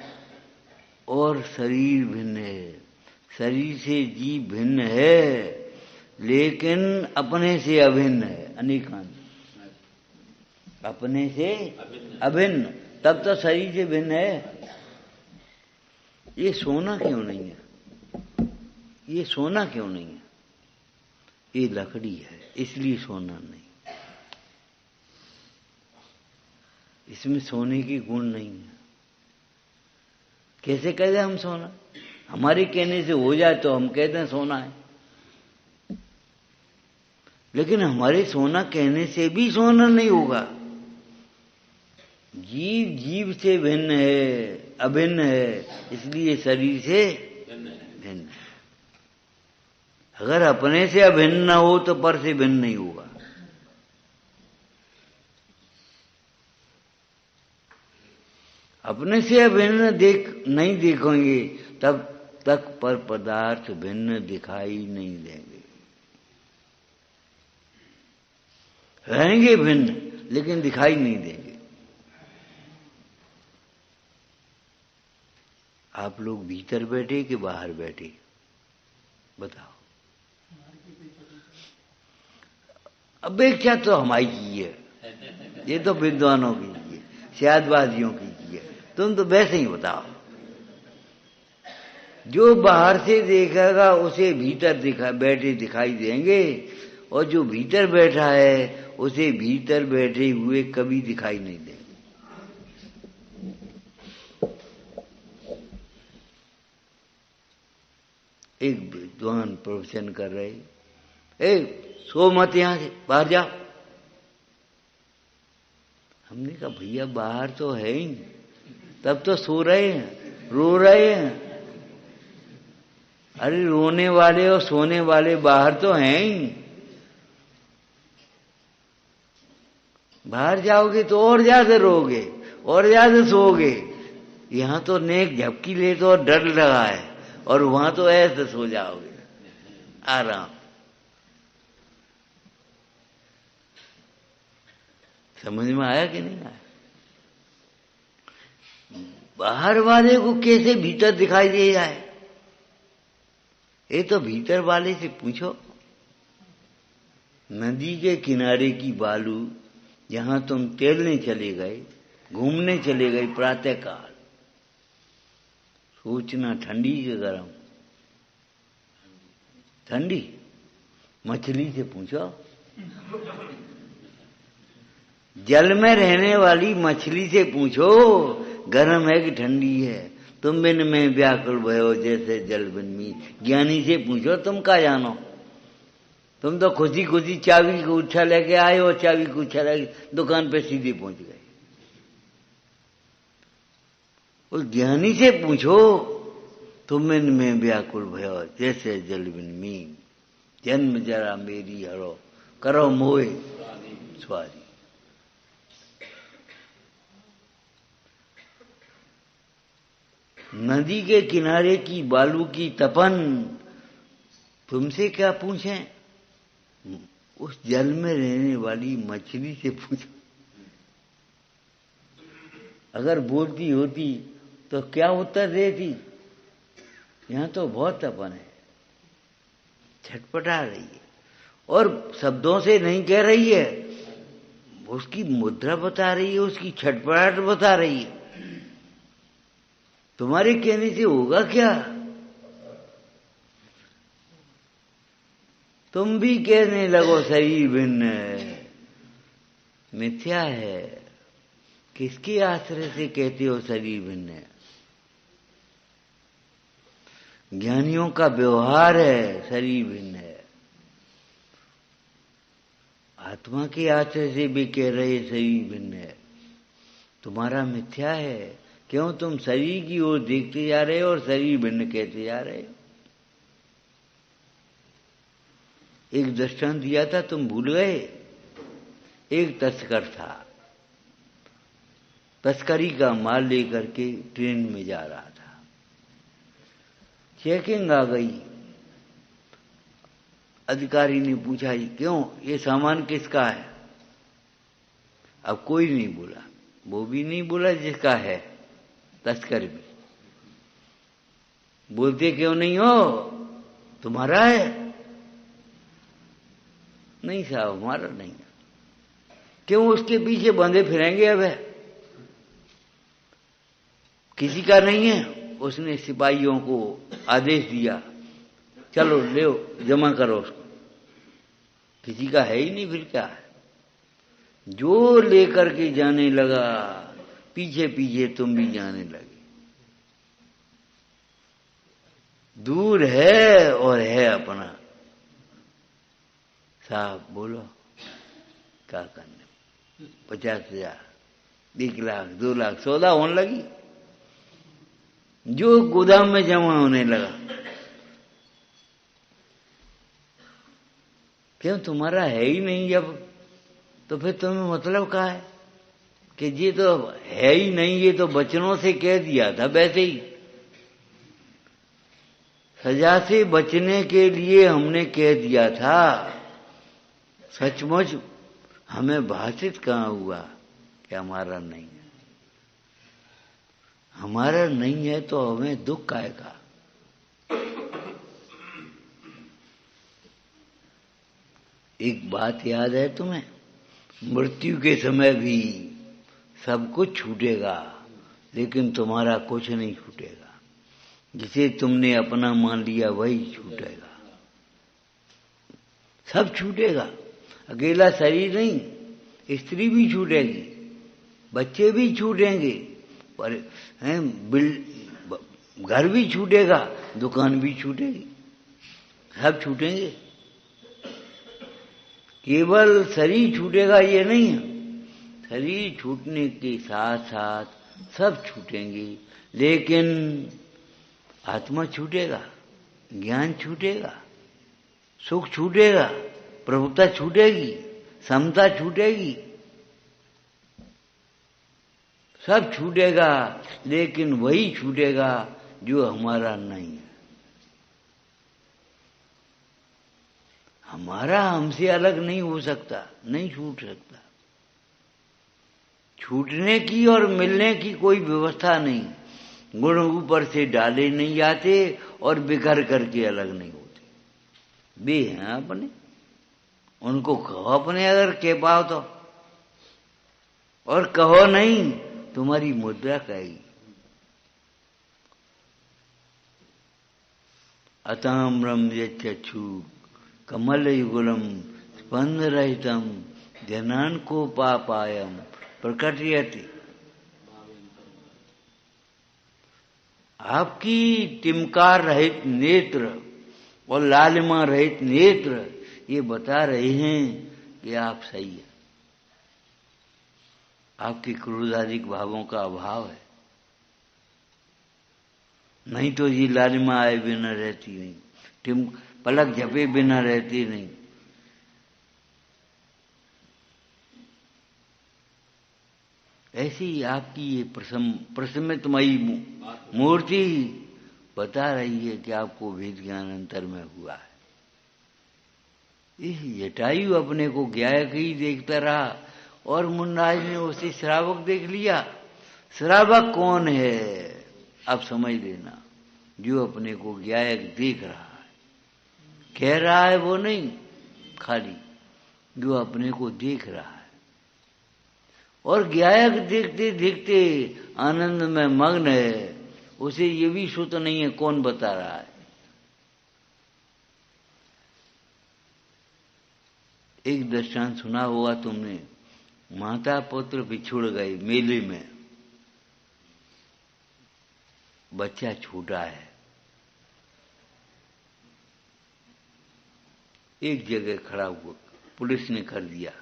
और शरीर भिन्न है। शरीर से जीव भिन्न है, लेकिन अपने से अभिन्न है। अनेकांत अपने से अभिन्न, तब तो शरीर से भिन्न है। ये सोना क्यों नहीं है? ये सोना क्यों नहीं है? ये लकड़ी है, इसलिए सोना नहीं। इसमें सोने की गुण नहीं है। कैसे कहते हम सोना? हमारे कहने से हो जाए तो हम कहते हैं सोना है, लेकिन हमारे सोना कहने से भी सोना नहीं होगा। जीव जीव से भिन्न है, अभिन्न है, इसलिए शरीर से भिन्न है। अगर अपने से अभिन्न न हो तो पर से भिन्न नहीं होगा। अपने से अभिन्न नहीं देखोगे तब तक पर पदार्थ भिन्न दिखाई नहीं देंगे। रहेंगे भिन्न लेकिन दिखाई नहीं देंगे। आप लोग भीतर बैठे कि बाहर बैठे? बताओ। अपेक्षा तो हमारी की है, ये तो विद्वानों की है, सियादबाजियों की है। तुम तो वैसे ही बताओ। जो बाहर से देखेगा उसे भीतर बैठे दिखाई देंगे, और जो भीतर बैठा है उसे भीतर बैठे हुए कभी दिखाई नहीं देंगे। एक विद्वान प्रवचन कर रहे, सो मत, यहां से बाहर जाओ। हमने कहा भैया बाहर तो है ही, तब तो सो रहे हैं, रो रहे हैं। अरे रोने वाले और सोने वाले बाहर तो हैं ही। बाहर जाओगे तो और ज्यादा रोगे और ज्यादा सोओगे। यहां तो नेक झपकी ले तो और डर लगा है, और वहां तो ऐसे सो जाओगे आराम। समझ में आया कि नहीं आया? बाहर वाले को कैसे भीतर दिखाई दे जाए, ये तो भीतर वाले से पूछो। नदी के किनारे की बालू, जहां तुम तैरने चले गए, घूमने चले गए प्रातः काल, सोचना ठंडी के गर्म? ठंडी। मछली से पूछो, जल में रहने वाली मछली से पूछो गर्म है कि ठंडी है। तुम बिन में व्याकुल भयो जैसे जल बिन मी। ज्ञानी से पूछो, तुम क्या जानो? तुम तो खुशी खुशी चाबी को उठा लेके आए और चाबी को उठा लेके दुकान पे सीधे पहुंच गए। उस ज्ञानी से पूछो तुम इनमें व्याकुल भयो जैसे जल बिन मीन, जन्म जरा मेरी हरो करो मोए स्वारी। नदी के किनारे की बालू की तपन तुमसे क्या पूछें, उस जल में रहने वाली मछली से पूछो। अगर बोलती होती तो क्या उत्तर देती, यहां तो बहुत तपन है, छटपटा रही है और शब्दों से नहीं कह रही है, उसकी मुद्रा बता रही है, उसकी छटपटाहट बता रही है। तुम्हारे कहने से होगा क्या? तुम भी कहने लगो शरीर भिन्न है, मिथ्या है। किसके आश्रय से कहते हो शरीर भिन्न है? ज्ञानियों का व्यवहार है शरीर भिन्न है। आत्मा के आश्रय से भी कह रहे शरीर भिन्न है, तुम्हारा मिथ्या है। क्यों? तुम शरीर की ओर देखते जा रहे हो और शरीर भिन्न कहते जा रहे हो। एक दृष्टांत दिया था, तुम भूल गए। एक तस्कर था, तस्करी का माल लेकर के ट्रेन में जा रहा था। चेकिंग आ गई, अधिकारी ने पूछा क्यों, ये सामान किसका है? अब कोई नहीं बोला, वो भी नहीं बोला जिसका है, तस्कर भी। बोलते क्यों नहीं हो, तुम्हारा है? नहीं साहब हमारा नहीं है। क्यों उसके पीछे बंधे फिरेंगे? अब है किसी का नहीं है। उसने सिपाहियों को आदेश दिया, चलो ले जमा करो उसको। किसी का है ही नहीं, फिर क्या है? जो लेकर के जाने लगा, पीछे पीछे तुम भी जाने लगे। दूर है और है अपना। साहब बोलो क्या करने? 50,000, 1 लाख, 2 लाख सौदा होने लगी, जो गोदाम में जमा होने लगा। क्यों? तुम्हारा है ही नहीं जब, तो फिर तुम्हें मतलब क्या है कि ये तो है ही नहीं, ये तो बचनों से कह दिया था। वैसे ही सजा से बचने के लिए हमने कह दिया था, सचमुच हमें भाषित कहाँ हुआ कि हमारा नहीं है। हमारा नहीं है तो हमें दुख आएगा। एक बात याद है तुम्हें, मृत्यु के समय भी सब कुछ छूटेगा, लेकिन तुम्हारा कुछ नहीं छूटेगा। जिसे तुमने अपना मान लिया वही छूटेगा, सब छूटेगा। अकेला शरीर नहीं, स्त्री भी छूटेगी, बच्चे भी छूटेंगे, पर घर भी छूटेगा, दुकान भी छूटेगी, सब छूटेंगे। केवल शरीर छूटेगा ये नहीं है, शरीर छूटने के साथ साथ सब छूटेंगे, लेकिन आत्मा छूटेगा, ज्ञान छूटेगा, सुख छूटेगा, प्रभुता छूटेगी, समता छूटेगी, सब छूटेगा, लेकिन वही छूटेगा जो हमारा नहीं है। हमारा हमसे अलग नहीं हो सकता, नहीं छूट सकता। छूटने की और मिलने की कोई व्यवस्था नहीं। गुण ऊपर से डाले नहीं जाते और बिखर करके अलग नहीं होते। वे हैं अपने, उनको कहो अपने अगर कह पाओ तो, और कहो नहीं तुम्हारी मुद्रा कहेगी। अताम्रम यच्चक्षु कमल युगलम स्पंद रहितम जनान को पापायम प्रकटयति। आपकी टिमकार रहित नेत्र और लालिमा रहित नेत्र ये बता रहे हैं कि आप सही है। आपके क्रोधाधिक भावों का अभाव है। नहीं तो ये लालिमा आए बिना रहती नहीं, पलक झपे बिना रहती नहीं। ऐसी आपकी ये प्रसमितमयी मूर्ति बता रही है कि आपको भेद ज्ञान अंतर में हुआ है। इस जटायु अपने को गायक ही देखता रहा और मुन्नाज ने उसे श्रावक देख लिया। श्रावक कौन है अब समझ लेना, जो अपने को गायक देख रहा है, कह रहा है वो नहीं, खाली जो अपने को देख रहा है। और गायक देखते देखते आनंद में मग्न है, उसे ये भी सुत नहीं है कौन बता रहा है। एक दृष्टांत सुना होगा तुमने, माता पुत्र बिछुड़ गए मेले में, बच्चा छोटा है, एक जगह खड़ा हुआ, पुलिस ने कर दिया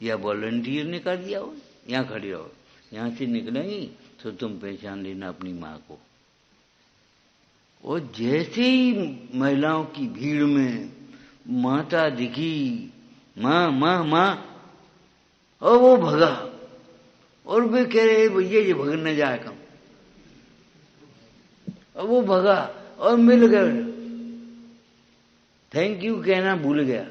या वॉलंटियर ने कर दिया हो, यहाँ खड़े रहो, यहाँ से निकलेंगी तो तुम पहचान लेना अपनी माँ को। और जैसे ही महिलाओं की भीड़ में माता दिखी, माँ माँ माँ, और वो भगा, और वे कह रहे भैया ये भग न जाए कम, और वो भगा और मिल गए, थैंक यू कहना भूल गया।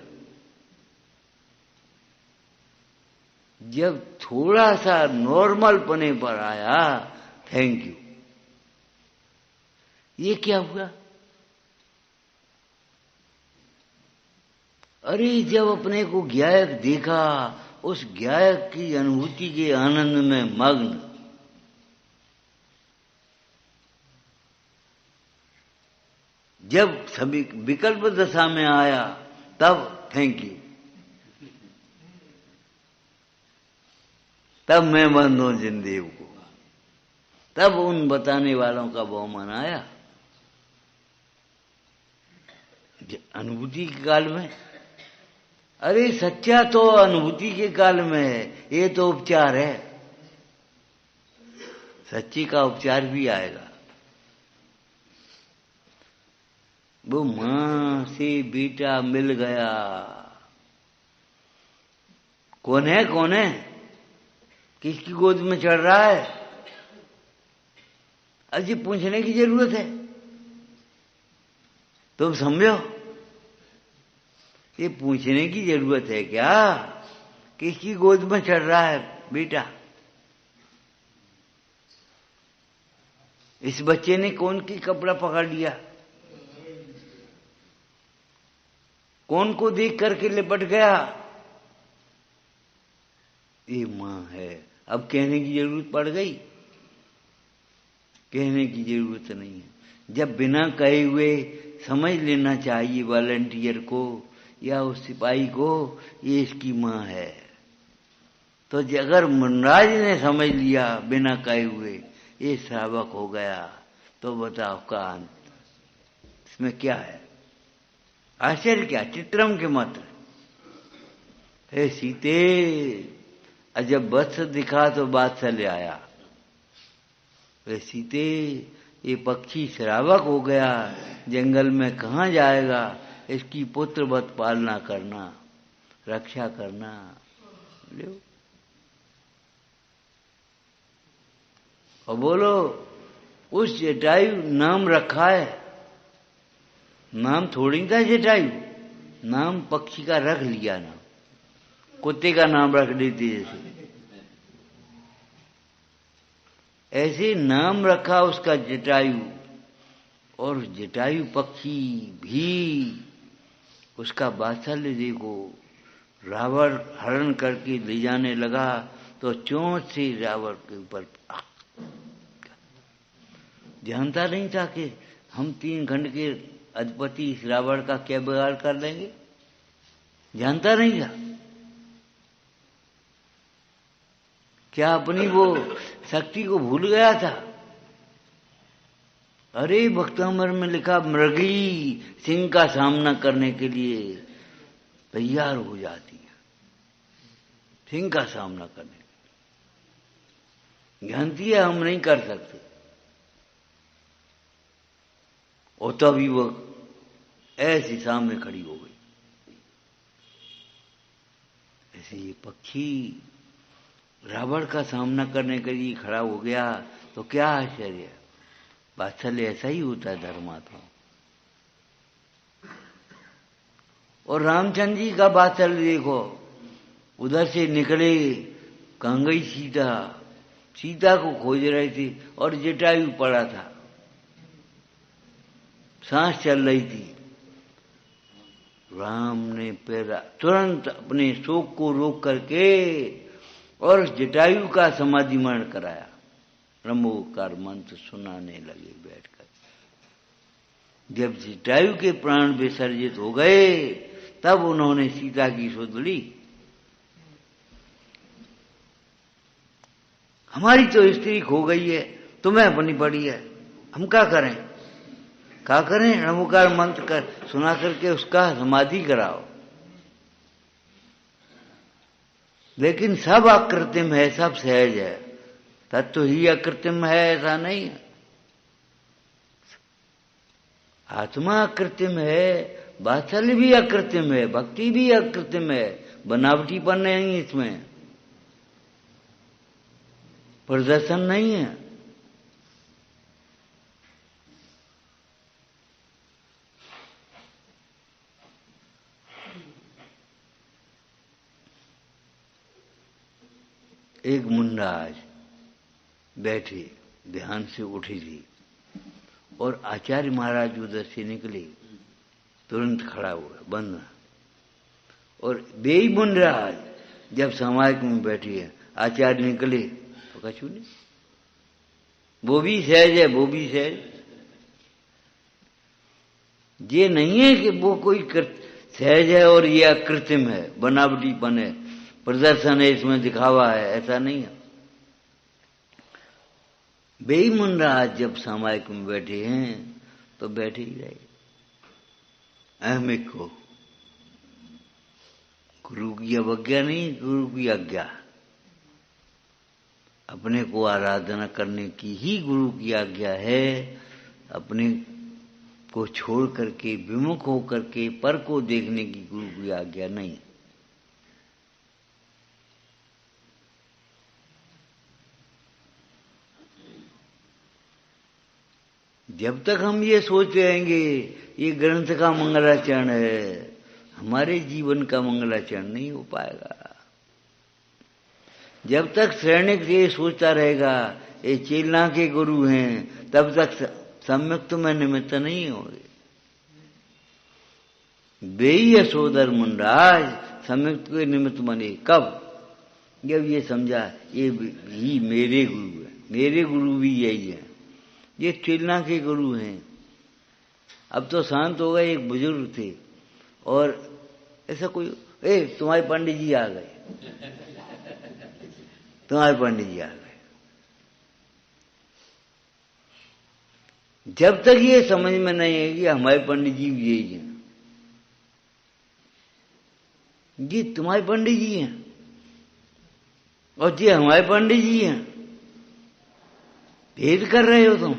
जब थोड़ा सा नॉर्मल पने पर आया थैंक यू, ये क्या हुआ? अरे जब अपने को गायक देखा, उस गायक की अनुभूति के आनंद में मग्न, जब सभी विकल्प दशा में आया तब थैंक यू, तब मैं बंद हूं जिंदेव को, तब उन बताने वालों का बहुमान आया। अनुभूति के काल में, अरे सच्चा तो अनुभूति के काल में है, ये तो उपचार है, सच्ची का उपचार भी आएगा। वो मां से बेटा मिल गया, कौन है कौन है, किसकी गोद में चढ़ रहा है, अजी पूछने की जरूरत है, तुम समझो ये पूछने की जरूरत है क्या, किसकी गोद में चढ़ रहा है बेटा। इस बच्चे ने कौन की कपड़ा पकड़ लिया, कौन को देख करके लिपट गया, ये मां है। अब कहने की जरूरत पड़ गई, कहने की जरूरत नहीं है। जब बिना कहे हुए समझ लेना चाहिए वॉलंटियर को या उस सिपाही को, ये इसकी मां है। तो अगर मुनराज ने समझ लिया बिना कहे हुए ये श्रावक हो गया, तो बताओ का अंत, इसमें क्या है आश्चर्य, क्या चित्रम के मात्र। हे सीते, जब वत्स दिखा तो बात्सल्य आया। वे सीते, ये पक्षी श्रावक हो गया, जंगल में कहाँ जाएगा, इसकी पुत्रवत पालना करना, रक्षा करना। लो और बोलो, उस जटायु नाम रखा है, नाम थोड़ी था जटायु, नाम पक्षी का रख लिया ना, कुत्ते का नाम रख देती जैसे, ऐसे नाम रखा उसका जटायु। और जटायु पक्षी भी उसका वात्सल्य देखो, रावण हरण करके ले जाने लगा तो चोंच से रावण के ऊपर, जानता नहीं था कि हम 3 खंड के अधिपति इस रावण का क्या बिगाड़ कर देंगे, जानता नहीं था। क्या अपनी वो शक्ति को भूल गया था? अरे भक्तामर में लिखा, मृगी सिंह का सामना करने के लिए तैयार हो जाती है, सिंह का सामना करने के लिए। जानती है हम नहीं कर सकते, और तभी वो ऐसी सामने खड़ी हो गई। ऐसे ये पक्षी रावण का सामना करने के लिए खड़ा हो गया तो क्या आश्चर्य है। वात्सल्य ऐसा ही होता है धर्मात्मा। और रामचंद्र जी का वात्सल्य देखो, उधर से निकले, कहाँ गई सीता, सीता को खोज रही थी और जटायु पड़ा था, सांस चल रही थी। राम ने पैरा तुरंत अपने शोक को रोक करके और जटायु का समाधि मरण कराया। ब्रह्मोकार मंत्र सुनाने लगे बैठकर। जब जटायु के प्राण विसर्जित हो गए तब उन्होंने सीता की सुध ली। हमारी तो स्त्री खो गई है, तुम्हें अपनी पड़ी है, हम क्या करें? क्या करें? ब्रह्मोकार मंत्र कर सुना करके उसका समाधि कराओ। लेकिन सब अकृत्रिम है, सब सहज है। तत्व ही अकृत्रिम है ऐसा नहीं है। आत्मा अकृत्रिम है, वात्सल्य भी अकृत्रिम है, भक्ति भी अकृत्रिम है, बनावटीपन नहीं इसमें, प्रदर्शन नहीं है। एक मुंडा आज बैठे ध्यान से उठी थी और आचार्य महाराज उधर से निकले, तुरंत खड़ा हुआ बंद। और बेई मुंडराज जब समाज में बैठी है, आचार्य निकले तो कछु नहीं, वो भी सहज है, वो भी सहज। ये नहीं है कि वो कोई सहज है और ये अकृत्रिम है, बनावटीपन है, प्रदर्शन है, इसमें दिखावा है, ऐसा नहीं है। बेईमुंडराज जब सामायिक में बैठे हैं तो बैठे ही रहे। अहमिक को गुरु की अवज्ञा नहीं, गुरु की आज्ञा। अपने को आराधना करने की ही गुरु की आज्ञा है। अपने को छोड़ करके विमुख होकर के पर को देखने की गुरु की आज्ञा नहीं। जब तक हम ये सोच रहेंगे ये ग्रंथ का मंगलाचरण है, हमारे जीवन का मंगलाचरण नहीं हो पाएगा। जब तक श्रेणिक ये सोचता रहेगा ये चेलना के गुरु हैं, तब तक सम्यक में निमित्त नहीं होंगे। बेई यशोधर मुंडराज सम्यक के निमित्त बने कब? जब ये समझा ये ही मेरे गुरु है, मेरे गुरु भी यही है, ये चेलना के गुरु हैं। अब तो शांत हो गए। एक बुजुर्ग थे और ऐसा कोई, तुम्हारे पंडित जी आ गए, तुम्हारे पंडित जी आ गए। जब तक ये समझ में नहीं आएगी हमारे पंडित जी भी यही हैं, जी तुम्हारे पंडित जी हैं और जी हमारे पंडित जी हैं, भेद कर रहे हो तुम।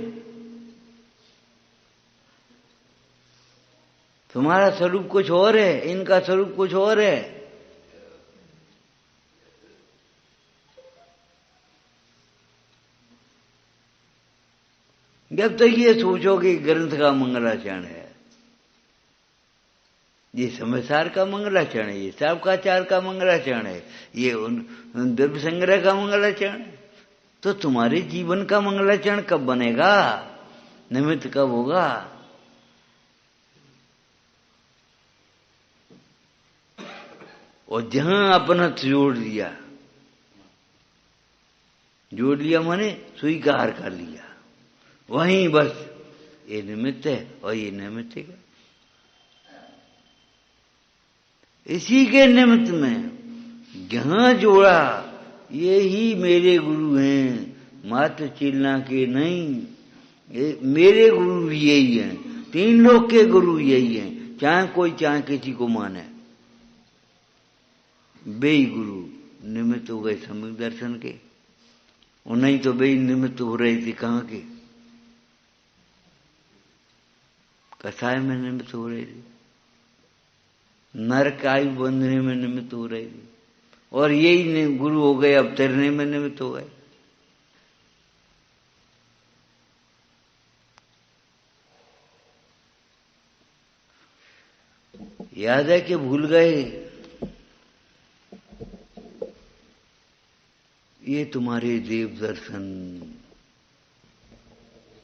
तुम्हारा स्वरूप कुछ और है, इनका स्वरूप कुछ और है। जब तक ये सोचोगे ग्रंथ का मंगलाचरण है, ये समयसार का मंगलाचरण है, ये सावकाचार का मंगलाचरण है, ये उन द्रव्य संग्रह का मंगलाचरण है, तो तुम्हारे जीवन का मंगलाचरण कब बनेगा? निमित्त कब होगा? और जहां अपना जोड़ लिया माने स्वीकार कर लिया, वहीं बस ये निमित्त है और ये निमित्त है। इसी के निमित्त में जहां जोड़ा ये ही मेरे गुरु हैं, मात्र चिल्ला के नहीं, ये मेरे गुरु भी यही हैं, तीन लोग के गुरु यही हैं, चाहे कोई चाहे किसी को माने। बेई गुरु निमित्त हो गए सम्यक दर्शन के, और नहीं तो बेई निमित्त हो रहे थे कहाँ के? कसाय में निमित्त हो रही थी, नरक आयु बंधने में निमित्त हो रही थी, और यही गुरु हो गए अब तैरने में निमित्त हो गए। याद है कि भूल गए? ये तुम्हारे देव दर्शन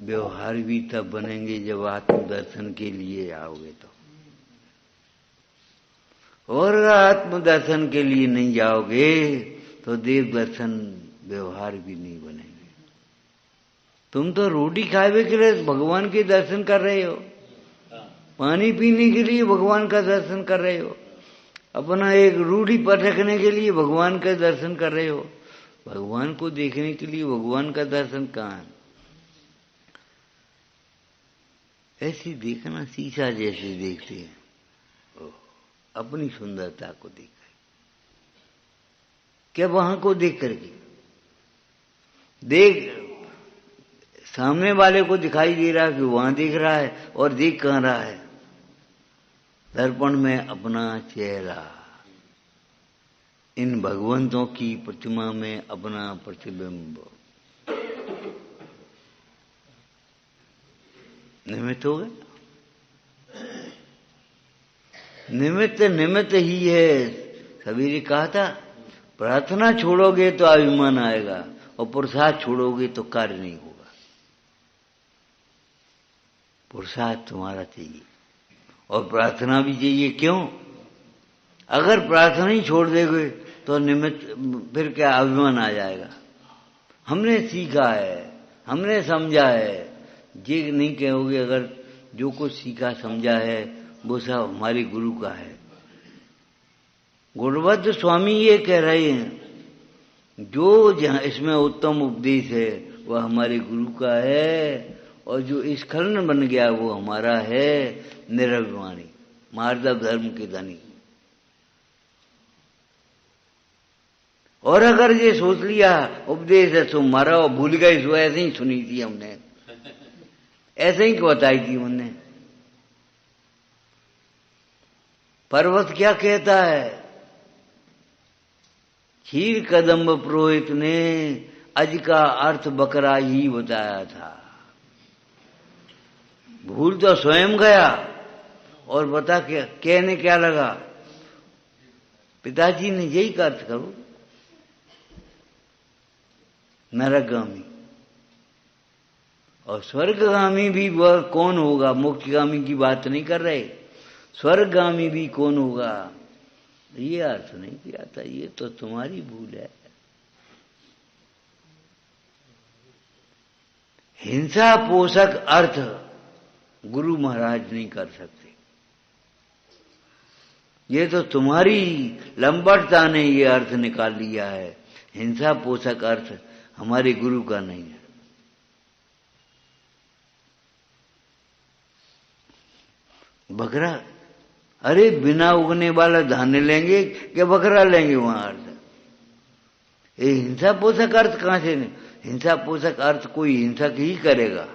व्यवहार भी तब बनेंगे जब आत्म दर्शन के लिए आओगे तो, और आत्म दर्शन के लिए नहीं जाओगे तो देव दर्शन व्यवहार भी नहीं बनेंगे। तुम तो रोटी खावे के लिए भगवान के दर्शन कर रहे हो, पानी पीने के लिए भगवान का दर्शन कर रहे हो, अपना एक रूढ़ी पर रखने के लिए भगवान का दर्शन कर रहे हो। भगवान को देखने के लिए भगवान का दर्शन कहाँ है? ऐसी देखना शीशा जैसे देखते हैं, अपनी सुंदरता को देख कर, क्या वहां को देख करके देख, सामने वाले को दिखाई दे रहा है कि वहां देख रहा है, और देख कहाँ रहा है? दर्पण में अपना चेहरा, इन भगवंतों की प्रतिमा में अपना प्रतिबिंब। निमित्त हो गए? निमित्त निमित्त ही है। सवेरे कहा था, प्रार्थना छोड़ोगे तो अभिमान आएगा, और पुरुषार्थ छोड़ोगे तो कार्य नहीं होगा। पुरुषार्थ तुम्हारा चाहिए और प्रार्थना भी चाहिए। क्यों? अगर प्रार्थना ही छोड़ देगे तो निमित्त, फिर क्या अभिमान आ जाएगा। हमने सीखा है, हमने समझा है, ये नहीं कहोगे अगर जो कुछ सीखा समझा है वो सब हमारे गुरु का है। गुरुबद्ध स्वामी ये कह रहे हैं, जो जहाँ इसमें उत्तम उपदेश है वह हमारे गुरु का है, और जो स्खलन बन गया वो हमारा है। निरभिमानी मार्दव धर्म के धनी। और अगर ये सोच लिया उपदेश है सो मारा और भूल गए, सो ऐसे ही सुनी थी हमने, ऐसे ही बताई थी हमने। पर्वत क्या कहता है? क्षीर कदम्ब पुरोहित ने अज का अर्थ बकरा ही बताया था। भूल तो स्वयं गया, और बता क्या कहने क्या लगा? पिताजी ने यही का अर्थ करो, नरकगामी। और स्वर्गगामी भी वह कौन होगा? मोक्षगामी की बात नहीं कर रहे, स्वर्गगामी भी कौन होगा? ये अर्थ नहीं किया था। ये तो तुम्हारी भूल है। हिंसा पोषक अर्थ गुरु महाराज नहीं कर सकते। ये तो तुम्हारी लंबटता ने ये अर्थ निकाल लिया है। हिंसा पोषक अर्थ हमारे गुरु का नहीं है। बकरा, अरे बिना उगने वाला धान्य लेंगे कि बकरा लेंगे? वहां अर्थ ये हिंसा पोषक अर्थ कहां से? हिंसा पोषक अर्थ कोई हिंसक ही करेगा।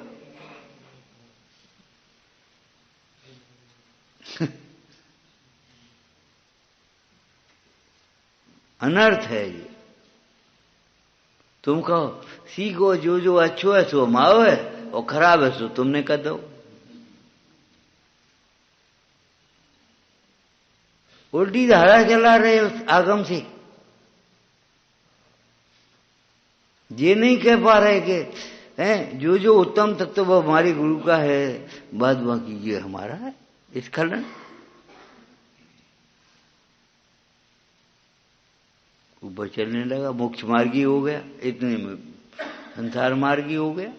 अनर्थ है ये। तुम कहो सीखो, जो जो अच्छो है सो माओ है, और खराब है सो तुमने कर दो। उल्टी धारा चला रहे उस आगम से। ये नहीं कह पा रहे कि हैं जो जो उत्तम तत्व वो हमारे गुरु का है, बाद बाकी ये हमारा है। इस खलन ऊपर चलने लगा, मोक्ष मार्गी हो गया, इतने में संसार मार्गी हो गया।